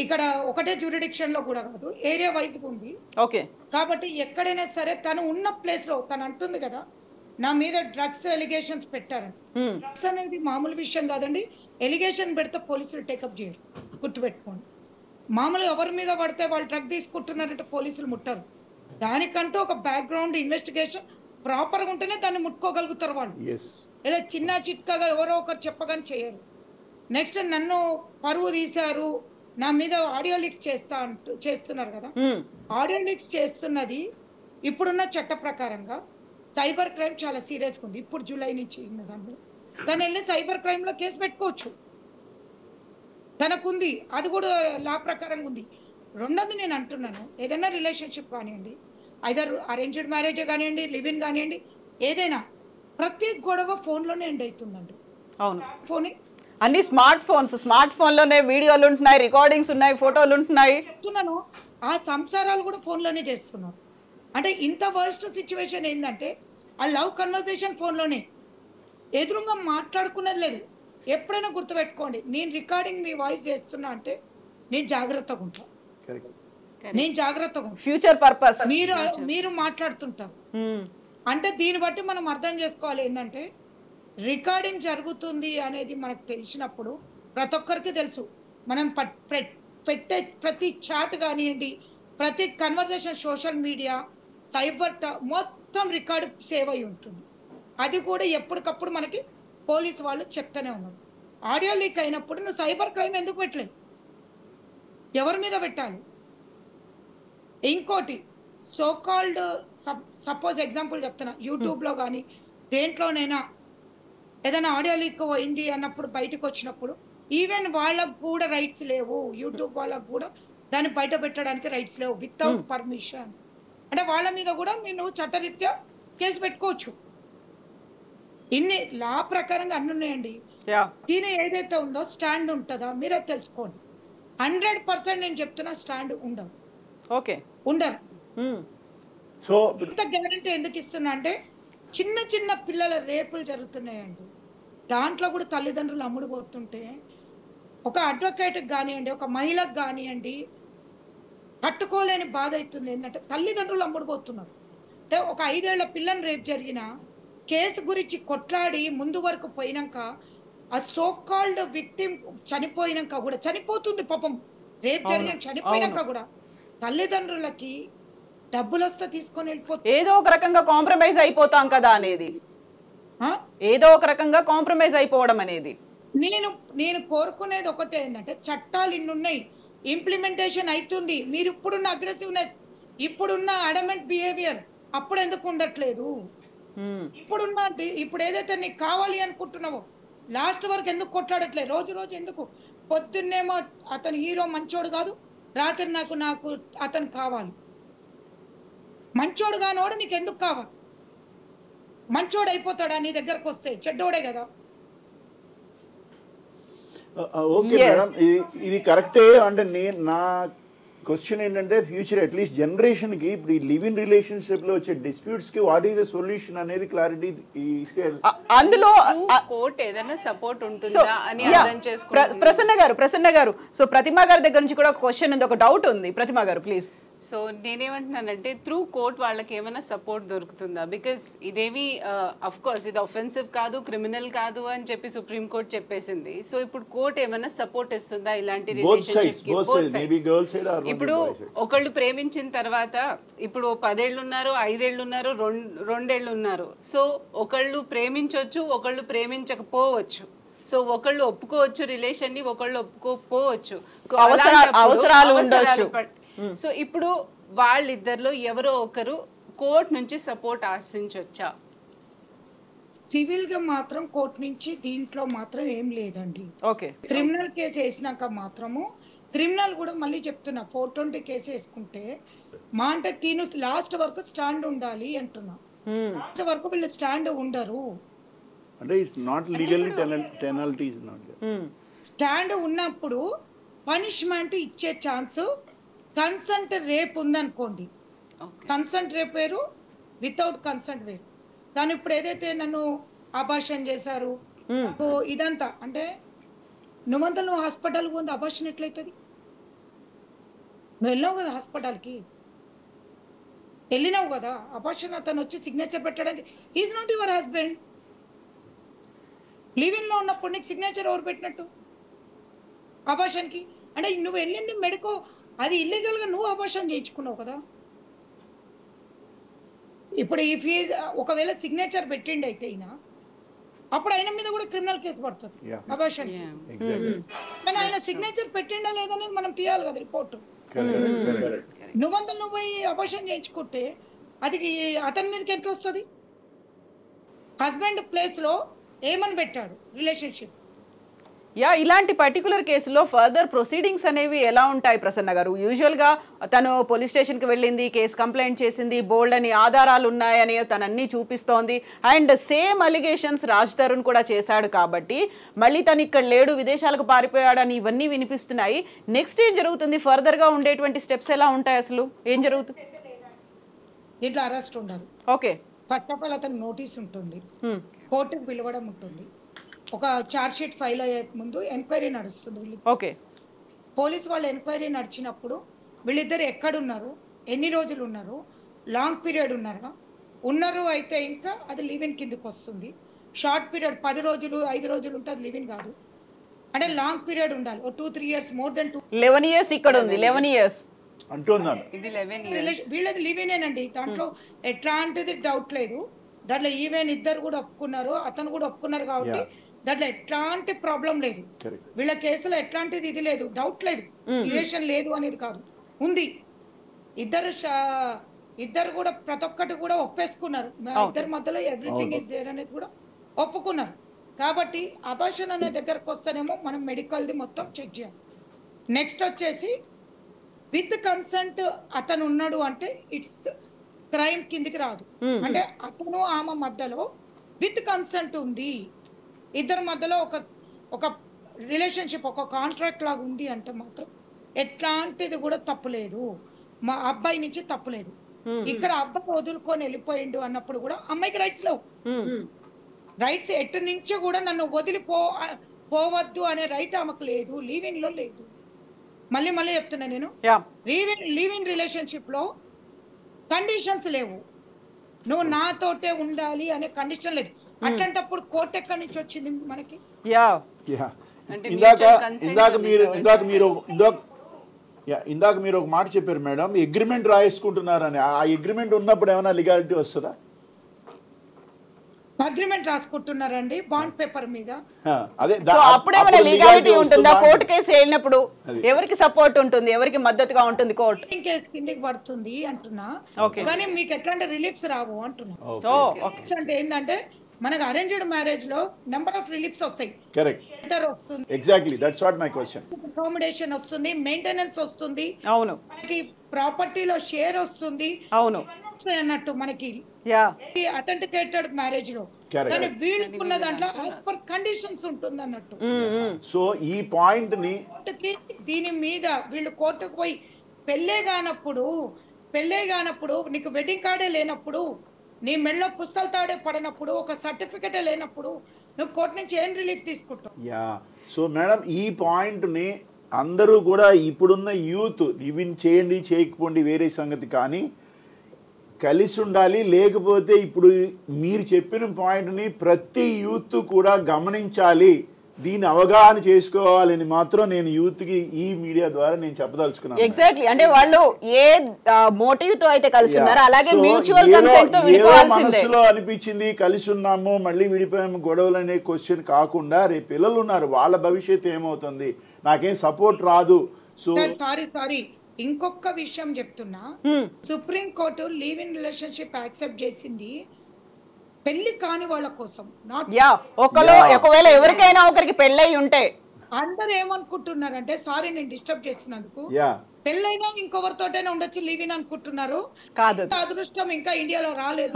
ఇక్కడ ఒకటే జ్యూరిడిక్షన్ లో కూడా కాదు, ఏరియా వైజ్ ఉంది. ఓకే, కాబట్టి ఎక్కడైనా సరే తను ఉన్న ప్లేస్ లో తను అంటుంది కదా నా మీద డ్రగ్స్ ఎలిగేషన్స్ పెట్టారని. డ్రగ్స్ అనేది మామూలు విషయం కాదండి. ఎలిగేషన్ పెడితే పోలీసులు టేకప్ చేయరు, గుర్తుపెట్టుకోండి. మామూలుగా ఎవరి మీద పడితే వాళ్ళు డ్రగ్ తీసుకుంటున్నారంటే పోలీసులు ముట్టరు. దానికంటూ ఒక బ్యాక్గ్రౌండ్ ఇన్వెస్టిగేషన్ ప్రాపర్గా ఉంటేనే దాన్ని ముట్టుకోగలుగుతారు వాళ్ళు. ఎస్ ఏదో చిన్న చిట్కాగా ఎవరో ఒకరు చెప్పగానే చేయరు. నెక్స్ట్ నన్ను పరువు తీశారు, నా మీద ఆడియో లీక్స్ చేస్తున్నారు కదా. ఆడియో లీక్స్ చేస్తున్నది ఇప్పుడున్న చట్ట ప్రకారంగా సైబర్ క్రైమ్ చాలా సీరియస్గా ఉంది. ఇప్పుడు జూలై నుంచి దాన్ని తను వెళ్ళి సైబర్ క్రైమ్ లో కేసు పెట్టుకోవచ్చు, తనకుంది, అది కూడా లా ప్రకారంగా ఉంది. రెండోది నేను అంటున్నాను, ఏదైనా రిలేషన్షిప్ కానివ్వండి, ఐదర్ అరేంజ్డ్ మ్యారేజ్ కానివ్వండి, లివ్ ఇన్ కానివ్వండి, ఏదైనా ప్రతి గొడవ ఫోన్లోనే ఎండ్ అవుతుందండి. అవును, ఫోన్ అన్ని స్మార్ట్ ఫోన్లోనే వీడియోలు ఉంటున్నాయి, రికార్డింగ్స్ ఉన్నాయి, ఫోటోలు ఉంటున్నాయి. చెప్తున్నాను, ఆ సంసారాలు కూడా ఫోన్లోనే చేస్తున్నారు. అంటే ఇంత వర్స్ట్ సిచ్యువేషన్ ఏంటంటే ఆ లవ్ కన్వర్సేషన్ ఫోన్లోనే, ఎదురుగా మాట్లాడుకున్నది లేదు. ఎప్పుడైనా గుర్తుపెట్టుకోండి, నేను రికార్డింగ్ మీ వాయిస్ చేస్తున్నా అంటే నేను జాగ్రత్తగా ఉంటా, నేను జాగ్రత్తగా ఉంటా. ఫ్యూచర్ పర్పస్ మీరు మాట్లాడుతుంటారు అంటే దీన్ని బట్టి మనం అర్థం చేసుకోవాలి ఏంటంటే రికార్డింగ్ జరుగుతుంది అనేది మనకు తెలిసినప్పుడు ప్రతి ఒక్కరికి తెలుసు. మనం పెట్టే ప్రతి చాట్ కానివ్వండి, ప్రతి కన్వర్జేషన్ సోషల్ మీడియా సైబర్ మొత్తం రికార్డు సేవ్ అయి ఉంటుంది. అది కూడా ఎప్పటికప్పుడు మనకి పోలీసు వాళ్ళు చెప్తూనే ఉన్నారు. ఆడియో లీక్ అయినప్పుడు నువ్వు సైబర్ క్రైమ్ ఎందుకు పెట్టలేదు, ఎవరి మీద పెట్టాలి? ఇంకోటి సోకాల్డ్ సపోజ్ ఎగ్జాంపుల్ చెప్తున్నా, యూట్యూబ్లో కానీ దేంట్లోనైనా ఏదైనా ఆడియో లీక్ అయింది అన్నప్పుడు బయటకు వచ్చినప్పుడు ఈవెన్ వాళ్ళకు కూడా రైట్స్ లేవు, యూట్యూబ్ వాళ్ళకు కూడా దాన్ని బయట పెట్టడానికి రైట్స్ లేవు వితౌట్ పర్మిషన్. అంటే వాళ్ళ మీద కూడా మీరు చట్టరీత్యా కేసు పెట్టుకోవచ్చు. ఇన్ని లా ప్రకారంగా అన్ని ఉన్నాయండి. దీని ఏదైతే ఉందో స్టాండ్ ఉంటుందా మీరే తెలుసుకోండి. 100% నేను చెప్తున్నా స్టాండ్ ఉండదు. ఓకే, ఉండదు. సో ఇంత గ్యారంటీ ఎందుకు ఇస్తున్నా అంటే చిన్న చిన్న పిల్లల రేపులు జరుగుతున్నాయండి, దాంట్లో కూడా తల్లిదండ్రులు అమ్ముడుపోతుంటే ఒక అడ్వకేట్కి కానివ్వండి, ఒక మహిళకు కానివ్వండి, తట్టుకోలేని బాధ అవుతుంది. ఏంటంటే తల్లిదండ్రులు అమ్ముడుపోతున్నారు. అంటే ఒక 5 ఏళ్ల పిల్లని రేపు జరిగిన కేసు గురించి కొట్లాడి ముందు వరకు పోయినాక ఆ సోకాల్డ్ విక్టిమ్ చనిపోయినాక కూడా, చనిపోతుంది పాపం, రేపు జరిగిన చనిపోయినాక కూడా తల్లిదండ్రులకి డబ్బులు వస్తే తీసుకొని వెళ్ళిపోతుంది. ఏదో ఒక రకంగా కాంప్రమైజ్ అయిపోతాం కదా అనేది, ఏదో ఒక రకంగా కాంప్రమైజ్ అయిపోవడం అనేది. నేను కోరుకునేది ఒకటే ఏంటంటే చట్టాలు ఇన్ని ఉన్నాయి, ఇంప్లిమెంటేషన్ అవుతుంది. మీరు ఇప్పుడున్న అగ్రెసివ్నెస్, ఇప్పుడున్న అడమెంట్ బిహేవియర్ అప్పుడు ఎందుకు ఉండట్లేదు? ఇప్పుడు ఏదైతే నీకు కావాలి అనుకుంటున్నావో లాస్ట్ వరకు ఎందుకు కొట్లాడట్లేదు? రోజు ఎందుకు? పొద్దున్నేమో అతను హీరో మంచోడు కాదు, రాత్రి నాకు అతను కావాలి. మంచోడు కానోడు నీకు ఎందుకు కావాలి? మంచోడు అయిపోతాడా నీ దగ్గరకు వస్తే? చెడ్డోడే కదా. ఓకే మేడం, ఇది కరెక్టే. అంటే నా క్వశ్చన్ ఏంటంటే ఫ్యూచర్ అట్లీస్ట్ జనరేషన్కి ఇప్పుడు ఈ లివ్ ఇన్ రిలేషన్షిప్లో వచ్చే డిస్ప్యూట్స్కి వాట్ ఈస్ ద సొల్యూషన్ అనేది క్లారిటీ అందులో కోర్ట్ ఏదైనా సపోర్ట్ ఉంటుందా అని అర్థం చేసుకోవాలి. ప్రసన్న గారు సో ప్రతిమా గారి దగ్గర నుంచి కూడా ఒక క్వశ్చన్ ఉంది, ఒక డౌట్ ఉంది. ప్రతిమా గారు ప్లీజ్. సో నేనేమంటున్నానంటే త్రూ కోర్ట్ వాళ్ళకి ఏమైనా సపోర్ట్ దొరుకుతుందా? బికాస్ ఇదేమి అఫ్ కోర్స్ ఇది ఒఫెన్సివ్ కాదు, క్రిమినల్ కాదు అని చెప్పి సుప్రీం కోర్ట్ చెప్పేసింది. సో ఇప్పుడు కోర్ట్ ఏమైనా సపోర్ట్ ఇస్తుందా ఇలాంటి రిలేషన్షిప్ కి? ఇప్పుడు ఒకళ్ళు ప్రేమించిన తర్వాత ఇప్పుడు 10 ఏళ్ళు ఉన్నారు, 5 ఏళ్ళు ఉన్నారు, 2 ఏళ్ళు ఉన్నారు. సో ఒకళ్ళు ప్రేమించవచ్చు, ఒకళ్ళు ప్రేమించకపోవచ్చు. సో ఒకళ్ళు ఒప్పుకోవచ్చు రిలేషన్ ని, ఒకళ్ళు ఒప్పుకోకపోవచ్చు. సో అవసరాలు ఉండొచ్చు. సో ఇప్పుడు వాళ్ళిద్దరిలో ఎవరో ఒకరు కోర్ట్ నుంచి సపోర్ట్ ఆశించొచ్చా? సివిల్ గా మాత్రం కోర్ట్ నుంచి దీంట్లో మాత్రం ఏం లేదండి. ఓకే, క్రిమినల్ కేసు వేసినాక మాత్రము, క్రిమినల్ కూడా మళ్ళీ చెప్తున్నా 420 కేసు వేసుకుంటే మా అంటే తీను లాస్ట్ వరకు స్టాండ్ ఉండాలి అంటున్నా. లాస్ట్ వరకు వీళ్ళు స్టాండ్ ఉండరు. అంటే it's not legally penalty is not there. Stand ఉన్నప్పుడు పనిష్మెంట్ ఇచ్చే ఛాన్స్. కన్సెంట్ రేప్ ఉందనుకోండి, కన్సెంట్ రేప్ వేరు, వితౌట్ కన్సెంట్ వేరు. కానీ ఇప్పుడు ఏదైతే నన్ను అబార్షన్ చేశారు ఇదంతా అంటే నువ్వు హాస్పిటల్కి పోంది అబార్షన్ ఎట్లయితుంది? నువ్వు వెళ్ళావు కదా హాస్పిటల్కి, వెళ్ళినావు కదా, అబార్షన్ అతను వచ్చి సిగ్నేచర్ పెట్టడానికి is not your husband. Living లో ఉన్నప్పుడు నీకు సిగ్నేచర్ ఎవరు పెట్టినట్టు అబార్షన్ కి? అంటే నువ్వు వెళ్ళింది మెడికో, అది ఇల్లీగల్ గా నువ్వు అబార్షన్ చేయించుకున్నావు కదా. ఇప్పుడు ఈ ఫీజ్ ఒకవేళ సిగ్నేచర్ పెట్టిండి అయితే ఈయన అప్పుడు ఆయన మీద కూడా క్రిమినల్ కేసు పడుతుంది Yeah. అబార్షన్ కానీ ఆయన సిగ్నేచర్ పెట్టిండా లేదనేది మనం తీయాలి కదా రిపోర్టు నువ్వు పోయి అబార్షన్ చేయించుకుంటే అది అతని మీదకి ఎంత వస్తుంది హస్బెండ్ ప్లేస్ లో ఏమని పెట్టాడు రిలేషన్షిప్ యా ఇలాంటి పర్టికులర్ కేసులో ఫర్దర్ ప్రొసీడింగ్స్ అనేవి ఎలా ఉంటాయి ప్రసన్న గారు? యూజువల్గా తను పోలీస్ స్టేషన్కి వెళ్ళింది, కేసు కంప్లైంట్ చేసింది, బోల్డ్ అని ఆధారాలు ఉన్నాయని తను అన్నీ చూపిస్తోంది. And same allegations Raj Tarun కూడా చేశాడు కాబట్టి మళ్ళీ తను ఇక్కడ లేడు, విదేశాలకు పారిపోయాడని ఇవన్నీ వినిపిస్తున్నాయి. నెక్స్ట్ ఏం జరుగుతుంది? ఫర్దర్గా ఉండేటువంటి స్టెప్స్ ఎలా ఉంటాయి? అసలు ఏం జరుగుతుంది? దీంట్లో అరెస్ట్ ఉండదు. ఓకే, ఫస్ట్ ఆఫ్ ఆల్ అతను నోటీస్ ఉంటుంది, కోర్టుకు పిలవడం ఉంటుంది, ఒక చార్జ్ షీట్ ఫైల్ అయ్యే ముందు ఎంక్వైరీ నడుస్తుంది. ఓకే, పోలీస్ వాళ్ళు ఎంక్వైరీ నడిచినప్పుడు వీళ్ళిద్దరు ఎక్కడున్నారు, ఎన్ని రోజులు ఉన్నారు, లాంగ్ పీరియడ్ ఉన్నారా, ఉన్నారు అయితే ఇంకా అది లివిన్ కిందకి వస్తుంది. షార్ట్ పీరియడ్ 10 రోజులు 5 రోజులు ఉంటే అది లివిన్ కాదు, అంటే లాంగ్ పీరియడ్ ఉండాలి. ఓ 2-3 years, మోర్ దెన్ 11 years ఇక్కడ ఉంది. 11 years అంటున్నాను. ఇది 11 years. వీళ్ళది లివినేనండి, దాంట్లో ఎట్లాంటిది డౌట్ లేదు. దాంట్లో ఈవెన్ ఇద్దరు కూడా ఒప్పుకున్నారు, అతను కూడా ఒప్పుకున్నారు కాబట్టి దాంట్లో ఎట్లాంటి ప్రాబ్లం లేదు. వీళ్ళ కేసులో ఎట్లాంటిది ఇది లేదు, డౌట్ లేదు, రిలేషన్ లేదు అనేది కాదు, ఉంది. ఇద్దరు కూడా ప్రతి ఒక్కటి కూడా ఒప్పేసుకున్నారు. ఇద్దరి మధ్యలో ఎవ్రీథింగ్ ఇస్ దేర్ అనేది కూడా ఒప్పుకున్నారు. కాబట్టి అబార్షన్ అనే దగ్గరకు వస్తేనేమో మనం మెడికల్ది మొత్తం చెక్ చేయాలి. నెక్స్ట్ వచ్చేసి విత్ కన్సెంట్ అతను ఉన్నాడు అంటే ఇట్స్ క్రైమ్ కిందికి రాదు. అంటే అతను ఆమె మధ్యలో విత్ కన్సెంట్ ఉంది, ఇద్దరి మధ్యలో ఒక రిలేషన్షిప్, ఒక కాంట్రాక్ట్ లాగా ఉంది అంటే మాత్రం ఎట్లాంటిది కూడా తప్పులేదు. మా అబ్బాయి నుంచి తప్పులేదు. ఇక్కడ అబ్బాయి వదులుకొని వెళ్ళిపోయిండు అన్నప్పుడు కూడా అమ్మాయికి రైట్స్ లేవు. రైట్స్ ఎటు నుంచి కూడా నన్ను పోవద్దు అనే రైట్ ఆమెకు లేదు, లీవింగ్ లో లేదు. మళ్ళీ చెప్తున్నా నేను, లీవింగ్ రిలేషన్షిప్ లో కండిషన్స్ లేవు. నువ్వు నాతోటే ఉండాలి అనే కండిషన్ లేదు. అట్లాంటప్పుడు కోర్టు ఎక్కడి నుంచి వచ్చింది మనకి? ఇందాక మీరు ఒక మాట చెప్పారు మేడం, అగ్రిమెంట్ రాయించుకుంటున్నారని. ఆ అగ్రిమెంట్ ఉన్నప్పుడు ఏమైనా లీగాలిటీ వస్తుందా? అగ్రిమెంట్ రాసుకుంటున్నారండి బాండ్ పేపర్ మీద. అప్పుడేమైనా లీగాలిటీ ఉంటుందా? కోర్టు కేసు వెళ్ళినప్పుడు ఎవరికి సపోర్ట్ ఉంటుంది, ఎవరికి మద్దతుగా ఉంటుంది? కోర్టు కేసు కిందికి పడుతుంది అంటున్నా, కానీ మీకు ఎట్లాంటి రిలీఫ్స్ రావు అంటున్నా. అంటే ఏంటంటే మనకు అరేంజ్డ్ మ్యారేజ్ లో నెంబర్ ఆఫ్ రిలీఫ్స్ వస్తాయి. షెల్టర్ వస్తుంది, exactly that's what my question. Accommodation వస్తుంది, మెయింటెనెన్స్ వస్తుంది, అవును, మనకి ప్రాపర్టీలో షేర్ వస్తుంది, అవును అన్నట్టు మనకి అథెంటికేటెడ్ మ్యారేజ్ లో. కానీ వీళ్ళకున్న దాంట్లో యాజ్ పర్ కండిషన్స్ ఉంటుంది అన్నట్టు. సో ఈ పాయింట్ ని దీని మీద వీళ్ళు కోర్టుకు పోయి పెళ్ళే కానప్పుడు నీకు వెడ్డింగ్ కార్డే లేనప్పుడు, నీ మెళ్ళో పుస్తకాలు తాడే పడినప్పుడు, ఒక సర్టిఫికెటే లేనప్పుడు నువ్వు కోర్టు నుంచి ఏం రిలీఫ్ తీసుకుంటావు? సో మేడం ఈ పాయింట్ ని అందరూ కూడా ఇప్పుడున్న యూత్ లివిన్ చేయండి చేయకపోండి వేరే సంగతి, కానీ కలిసి ఉండాలి. లేకపోతే ఇప్పుడు మీరు చెప్పిన పాయింట్ని ప్రతి యూత్ కూడా గమనించాలి, దీన్ని అవగాహన చేసుకోవాలని మాత్రం నేను యూత్ కి ఈ మీడియా ద్వారా నేను చెప్పదలుచుకున్నాను. ఎగ్జాక్ట్లీ, అంటే వాళ్ళు ఏ మోటివ్ తో అయితే కలిసి ఉన్నారు అలాగే మ్యూచువల్ కన్సెంట్ తో విడిపోవాల్సిందే. మనసులో అనిపించింది కలిసి ఉన్నాము మళ్ళీ విడిపోయాము గొడవలు అనే క్వశ్చన్ కాకుండా, రేపు పిల్లలు ఉన్నారు, వాళ్ళ భవిష్యత్తు ఏమవుతుంది, నాకేం సపోర్ట్ రాదు. సో సారీ ఇంకొక విషయం చెప్తున్నా, supreme court leave in relationship accept చేసింది పెళ్లి కాని వాళ్ళ కోసం. ఒకవేళ ఎవరికైనా ఒకరికి పెళ్ళై ఉంటే అందరు ఏమనుకుంటున్నారంటే, సారీ నేను డిస్టర్బ్ చేస్తున్నందుకు, పెళ్ళైనా ఇంకొకరితోటైనా ఉండొచ్చు లీవ్ ఇన్ అనుకుంటున్నారు. కాదు, అదృష్టం ఇంకా ఇండియాలో రాలేదు.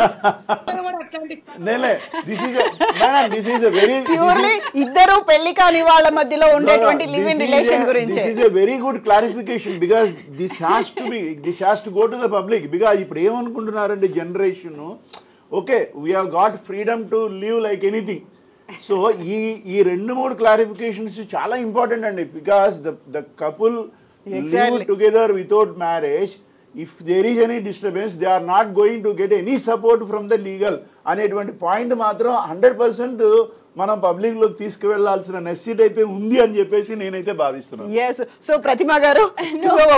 ఇద్దరు పెళ్లి కాని వాళ్ళ మధ్యలో ఉండేటువంటి లివ్ ఇన్ రిలేషన్ గురించి very good clarification, because this has to go to the public. Because ఇప్పుడు ఏమనుకుంటున్నారంటే generation, okay we have got freedom to live like anything. So ఈ 2-3 క్లారిఫికేషన్స్ చాలా ఇంపార్టెంట్ అండి, because the couple live together without marriage, if there is any disturbance they are not going to get any support from the legal అనేటువంటి point మాత్రం 100% మనం public లోకి తీసుకువెళ్లాల్సిన necessity అయితే ఉంది అని చెప్పేసి నేనైతే భావిస్తున్నాను. ఎస్. సో ప్రతిమ గారు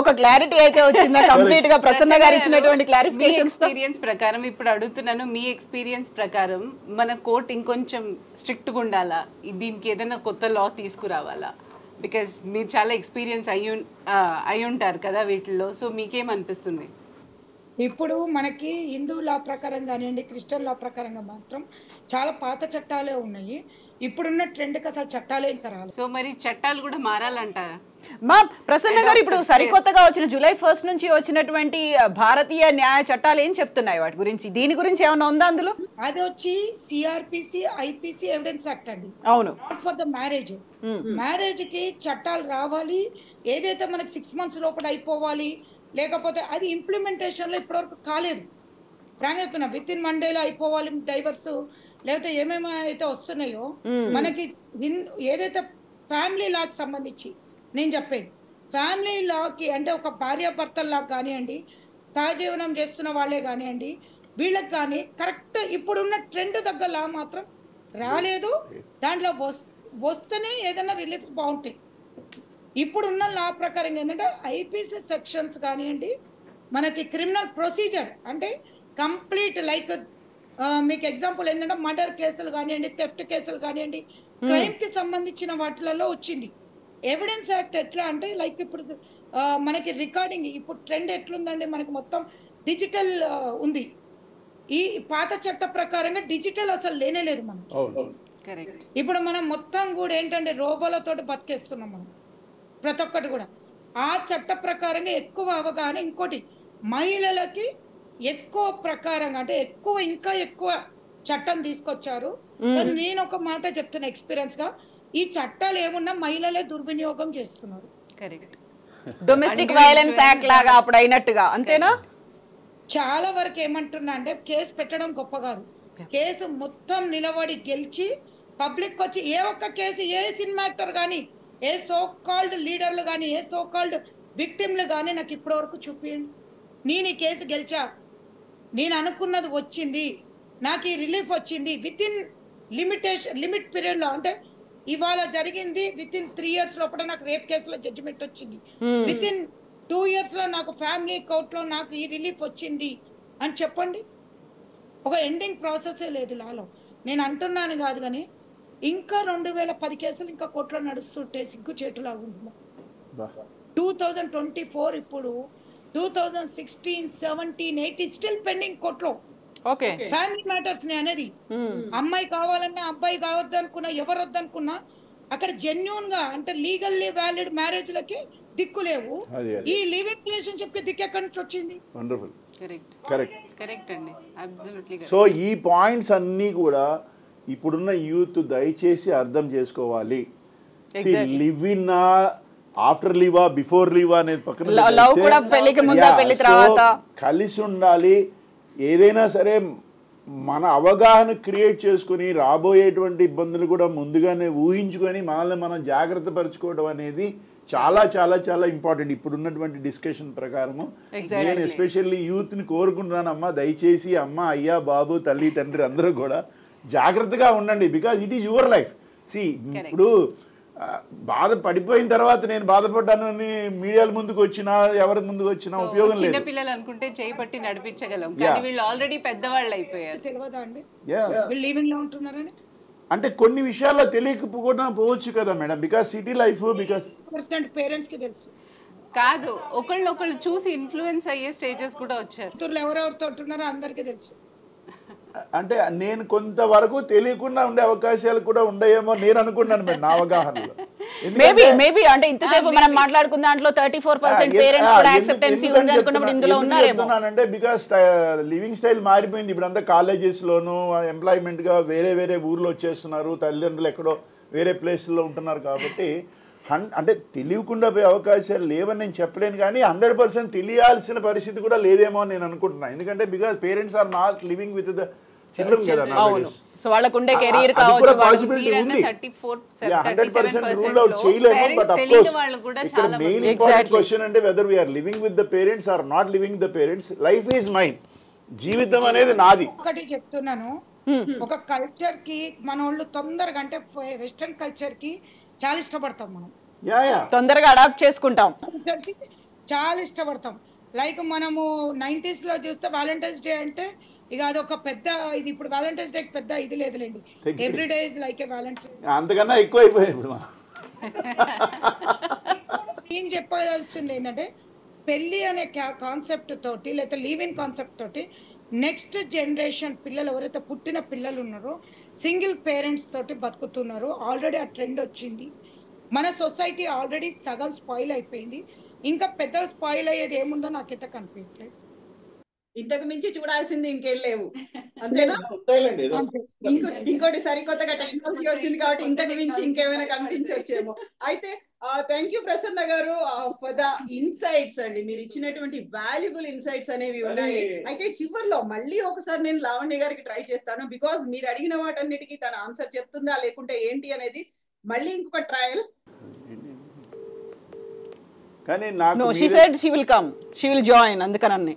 ఒక క్లారిటీ అయితే వచ్చిందా కంప్లీట్ గా ప్రసన్న గారు ఇచ్చినటువంటి క్లారిఫికేషన్స్ ఎక్స్పీరియన్స్ ప్రకారం ఇప్పుడు అడుగుతున్నాను, మీ ఎక్స్పీరియన్స్ ప్రకారం మన కోర్ట్ ఇంకొంచెం స్ట్రిక్ట్ గా ఉండాలా, దీనికి ఏదైనా కొత్త లా తీసుకురావాలా? బికాస్ మీరు చాలా ఎక్స్పీరియన్స్ అయి ఉంటారు కదా వీటిల్లో, సో మీకేమనిపిస్తుంది? ఇప్పుడు మనకి హిందూ లా ప్రకారం కానివ్వండి, క్రిస్టియన్ లా ప్రకారంగా మాత్రం చాలా పాత చట్టాలే ఉన్నాయి. ఇప్పుడున్న ట్రెండ్కి అసలు చట్టాలే ఇంకా రాలేదు. సో మరి చట్టాలు కూడా మారాలంటారా? మా ప్రసన్న గారు ఇప్పుడు సరికొత్తగా వచ్చిన జూలై 1 నుంచి వచ్చినటువంటి భారతీయ న్యాయ చట్టాలు ఏం చెప్తున్నాయి వాటి గురించి? దీని గురించి ఏమైనా ఉందా అందులో? అది వచ్చి సిఆర్పిసి ఐపీసీ ఎవిడెన్స్ యాక్ట్ అండి. అవును. Not for the marriage. Marriage కి చట్టాలు రావాలి, ఏదైతే మనకి 6 months లోపల అయిపోవాలి, లేకపోతే అది ఇంప్లిమెంటేషన్ లో ఇప్పటివరకు కాలేదు. ప్రాంగతున్నా విత్ ఇన్ 1 day అయిపోవాలి డైవర్స్, లేకపోతే ఏమేమి అయితే వస్తున్నాయో మనకి ఏదైతే ఫ్యామిలీ లాకి సంబంధించి నేను చెప్పేది, ఫ్యామిలీ లాకి అంటే ఒక భార్యాభర్తల్లా కానివ్వండి, సహజీవనం చేస్తున్న వాళ్ళే కానివ్వండి, వీళ్ళకి కానీ కరెక్ట్ ఇప్పుడున్న ట్రెండ్ తగ్గ లా మాత్రం రాలేదు. దాంట్లో వస్తేనే ఏదైనా రిలీఫ్ బాగుంటాయి. ఇప్పుడున్న లా ప్రకారం ఏంటంటే ఐపీసీ సెక్షన్స్ కానివ్వండి, మనకి క్రిమినల్ ప్రొసీజర్ అంటే కంప్లీట్ లైక్ మీకు ఎగ్జాంపుల్ ఏంటంటే మర్డర్ కేసులు కానివ్వండి, థెఫ్ట్ కేసులు కానివ్వండి, క్రైమ్ కి సంబంధించిన వాటిలలో వచ్చింది. ఎవిడెన్స్ యాక్ట్ ఎట్లా అంటే లైక్ ఇప్పుడు మనకి రికార్డింగ్ ఇప్పుడు ట్రెండ్ ఎట్లుందండి, మనకి మొత్తం డిజిటల్ ఉంది. ఈ పాత చట్ట ప్రకారంగా డిజిటల్ అసలు లేనే లేదు మనం. ఇప్పుడు మనం మొత్తం కూడా ఏంటంటే రోబోలతో బతికేస్తున్నాం మనం ప్రతి ఒక్కటి కూడా. ఆ చట్ట ప్రకారంగా ఎక్కువ అవగాహన. ఇంకోటి మహిళలకి ఎక్కువ ప్రకారంగా అంటే ఎక్కువ ఇంకా ఎక్కువ చట్టం తీసుకొచ్చారు. నేను ఒక మాట చెప్తున్నా ఎక్స్పీరియన్స్ గా, ఈ చట్టాలు ఏమున్నా మహిళలే దుర్వినియోగం చేస్తున్నారు. కరెక్ట్. డొమెస్టిక్ వైలెన్స్ యాక్ట్ లాగా అప్పుడు అయినట్టుగా అంతేనా? చాలా వరకు ఏమంటున్నా అంటే కేసు పెట్టడం గొప్ప కాదు, కేసు మొత్తం నిలబడి గెలిచి పబ్లిక్ వచ్చి ఏ ఒక్క కేసు ఏ సినిమా యాక్టర్ కానీ, ఏ సో కాల్డ్ లీడర్లు కానీ, ఏ సో కాల్డ్ విక్టిమ్లు కానీ నాకు ఇప్పటి వరకు చూపించండి. నేను ఈ కేసు గెలిచా, నేను అనుకున్నది వచ్చింది, నాకు ఈ రిలీఫ్ వచ్చింది విత్ ఇన్ లిమిట్ పీరియడ్ లో. అంటే ఇవాళ జరిగింది విత్ ఇన్ 3 years లోపల నాకు రేప్ కేసులో జడ్జిమెంట్ వచ్చింది, విత్ ఇన్ 2 years లో నాకు ఫ్యామిలీ కోర్ట్ లో నాకు ఈ రిలీఫ్ వచ్చింది అని చెప్పండి. ఒక ఎండింగ్ ప్రాసెసే లేదు లాలో. నేను అంటున్నాను కాదు కానీ ఇంకా 2010 కేసులు ఇంకా కోర్టులో నడుస్తుంటే సిగ్గు చేటులా ఉంటున్నాం. 2024 ఇప్పుడు 2016, 17, 18 స్టిల్ పెండింగ్ కోర్టులో ఫ్యామిలీ మ్యాటర్స్ అనేది. అమ్మాయి కావాలన్నా అబ్బాయి కావద్దు అనుకున్నా ఎవరు వద్దనుకున్నా అక్కడ జెన్యూన్ గా అంటే లీగల్లీ వ్యాలిడ్ మ్యారేజ్ లకి దిక్కు లేవు. ఈ లివింగ్ రిలేషన్షిప్ కి దిక్కు ఎక్కడి నుంచి వచ్చింది? వండర్ఫుల్. కరెక్ట్ అండి, అబ్సల్యూట్లీ. సో ఈ పాయింట్స్ అన్ని కూడా ఇప్పుడున్న యూత్ దయచేసి అర్థం చేసుకోవాలి. లివ్ ఇన్ ఆఫ్టర్ లీవా బిఫోర్ లీవా అనేది పక్కన కలిసి ఉండాలి. ఏదైనా సరే మన అవగాహన క్రియేట్ చేసుకుని రాబోయేటువంటి ఇబ్బందులు కూడా ముందుగానే ఊహించుకొని మనల్ని మనం జాగ్రత్త పరచుకోవడం అనేది చాలా చాలా చాలా ఇంపార్టెంట్. ఇప్పుడు ఉన్నటువంటి డిస్కషన్ ప్రకారము నేను ఎస్పెషల్లీ యూత్ ని కోరుకుంటున్నాను, అమ్మ దయచేసి అమ్మ అయ్యా బాబు తల్లి తండ్రి అందరూ కూడా జాగ్రత్తగా ఉండండి. Because it is your life. See ఇప్పుడు బాధ పడిపోయిన తర్వాత నేను బాధపడ్డాను అని మీడియాల ముందుకు వచ్చినా ఎవరి ముందుకు వచ్చినా ఉపయోగం లేదు. చిన్న పిల్లలు అనుకుంటే చేయి పట్టి నడిపించగలం, కానీ వీళ్ళు ఆల్రెడీ పెద్దవాళ్ళు అయిపోయారు. తెలియదా అండి లివింగ్ లో ఉంటున్నారని? అంటే కొన్ని విషయాల్లో తెలియకపోకుండా పోవచ్చు కదా madam, because city life. Because parents కి తెలుసు కాదు, ఒకళ్ళు చూసి ఇన్ఫ్లుయెన్స్ అయ్యే స్టేజెస్ కూడా వచ్చారు. ఎవరెవరితో ఉంటున్నారో అందరికీ తెలుసు. అంటే నేను కొంతవరకు తెలియకుండా ఉండే అవకాశాలు కూడా ఉండయేమో నేను అనుకున్నాను మేడం నా అవగాహనలో. మేబీ అంటే ఇంతసేపు మనం మాట్లాడుకున్న దాంట్లో 34% పేరెంట్స్ కూడా యాక్సెప్టెన్సీ ఉంది అనుకున్నప్పుడు ఇందులో ఉన్నారేమో. అంటే బికాస్ లివింగ్ స్టైల్ మారిపోయింది. ఇప్పుడు అంతా కాలేజెస్ లోను ఎంప్లాయ్మెంట్ గా వేరే వేరే ఊర్లో వచ్చేస్తున్నారు, తల్లిదండ్రులు ఎక్కడో వేరే ప్లేస్లో ఉంటున్నారు. కాబట్టి అంటే తెలియకుండా పోయే అవకాశాలు లేవని నేను చెప్పలేను, కానీ 100% తెలియాల్సిన పరిస్థితి కూడా లేదేమో అని నేను అనుకుంటున్నాను. ఎందుకంటే because parents are not living with the children కదా. సో వాళ్ళకు ఉండే కెరీర్ కావచ్చు, పాసిబిలిటీ ఉంది. 100% రూల్ అవుట్ చేయలేము. బట్ ఆఫ్ కోర్స్ ఇక్కడ మెయిన్ ఇంపార్టెంట్ క్వశ్చన్ అంటే whether we are living with the parents are not living the parents. Life is mine, జీవితం అనేది నాది. ఒకటి చెప్తున్నాను, ఒక కల్చర్ కి మన వాళ్ళు తొందరగా అంటే వెస్టర్న్ కల్చర్ కి చాలా ఇష్టపడతాం మనం, తొందరగా అడాప్ట్ చేసుకుంటాం, Culture కి చాలా ఇష్టపడతాం. లైక్ మనము 90s లో చూస్తే వ్యాలంటైన్స్ డే అంటే ఇక అదొక పెద్ద ఇది, ఇప్పుడు వ్యాలంటైన్స్ డే పెద్ద ఇది లేదులేండి, every day is like A Valentine. అంతకన్నా ఎక్కువ అయిపోయాయి ఇప్పుడు. నేను చెప్పాల్సింది ఏంటంటే పెళ్లి అనే కాన్సెప్ట్ తోటి లేకపోతే లీవ్ ఇన్ కాన్సెప్ట్ తోటి నెక్స్ట్ జనరేషన్ పిల్లలు ఎవరైతే పుట్టిన పిల్లలు ఉన్నారో సింగిల్ పేరెంట్స్ తోటి బతుకుతున్నారు. ఆల్రెడీ ఆ ట్రెండ్ వచ్చింది. మన సొసైటీ ఆల్రెడీ సగం స్పాయిల్ అయిపోయింది. ఇంకా పెద్ద స్పాయిల్ అయ్యేది ఏముందో నాకైతే కనిపించలేదు. ఇంతకు మించి చూడాల్సింది ఇంకేం లేవు, అంతేనా? ఇంకోటి సరికొత్తగా టెక్నాలజీ వచ్చింది కాబట్టి ఇంతకు మించి ఇంకేమైనా కనిపించవచ్చేమో. అయితే థ్యాంక్ యూ ప్రసన్న గారు ఫర్ ద ఇన్సైట్స్ అండి, మీరు ఇచ్చినటువంటి వాల్యుబుల్ ఇన్సైట్స్ అనేవి ఉన్నాయి. అయితే చివరిలో మళ్ళీ ఒకసారి నేను లావణ్య గారికి ట్రై చేస్తాను, బికాస్ మీరు అడిగిన వాటన్నిటికీ తన ఆన్సర్ చెప్తుందా లేకుంటే ఏంటి అనేది మళ్ళీ ఇంకొక ట్రయల్. కానీ నాకు no, she said she will come, she will join, అందుకనన్నే.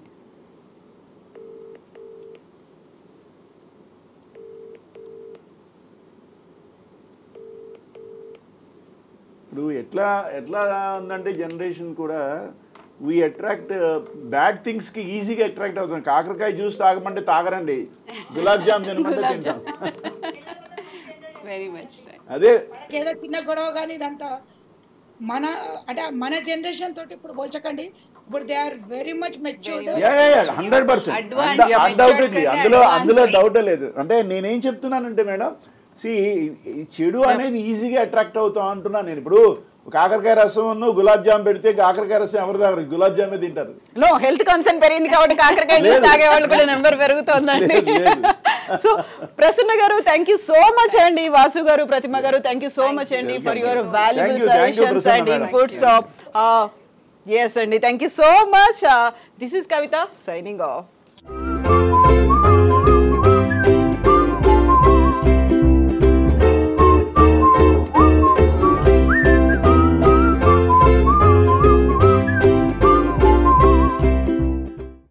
ఇప్పుడు ఎట్లా ఉందంటే జనరేషన్ కూడా వీ అట్రాక్ట్ బ్యాడ్ థింగ్స్ కి ఈజీగా అట్రాక్ట్ అవుతాం. కాకరకాయ జ్యూస్ తాగమంటే తాగరండి, గులాబ్ జామ్ తినమంటే తింటాం. Very much. అదే ఏదో చిన్న గొడవ కానీ ఇదంతా మన అంటే మన జనరేషన్ తోటి ఇప్పుడు పోల్చకండి. ఇప్పుడు they are very much matured. 100% undoubtedly, అందులో డౌటే లేదు. అంటే నేనేం చెప్తున్నానంటే మేడం, చెడు అనేది ఈజీగా అట్రాక్ట్ అవుతాం అంటున్నాను నేను. ఇప్పుడు కాకరకాయ రసం గులాబ్ జామ్ పెడితే కాకరకాయ రసం ఎవరు తాగరు, గులాబ్ జామే తింటారు. నో, హెల్త్ కన్సర్న్ పెరిగింది కాబట్టి కాకరకాయ జ్యూస్ తాగే వాళ్ళు కూడా నెంబర్ పెరుగుతోందండి. సో ప్రసన్న గారు థ్యాంక్ యూ సో మచ్ అండి, వాసు గారు, ప్రతిమ గారు థ్యాంక్ యూ సో మచ్ అండి for your valuable suggestions and inputs. yes అండి, thank you so much. This is Kavitha signing off.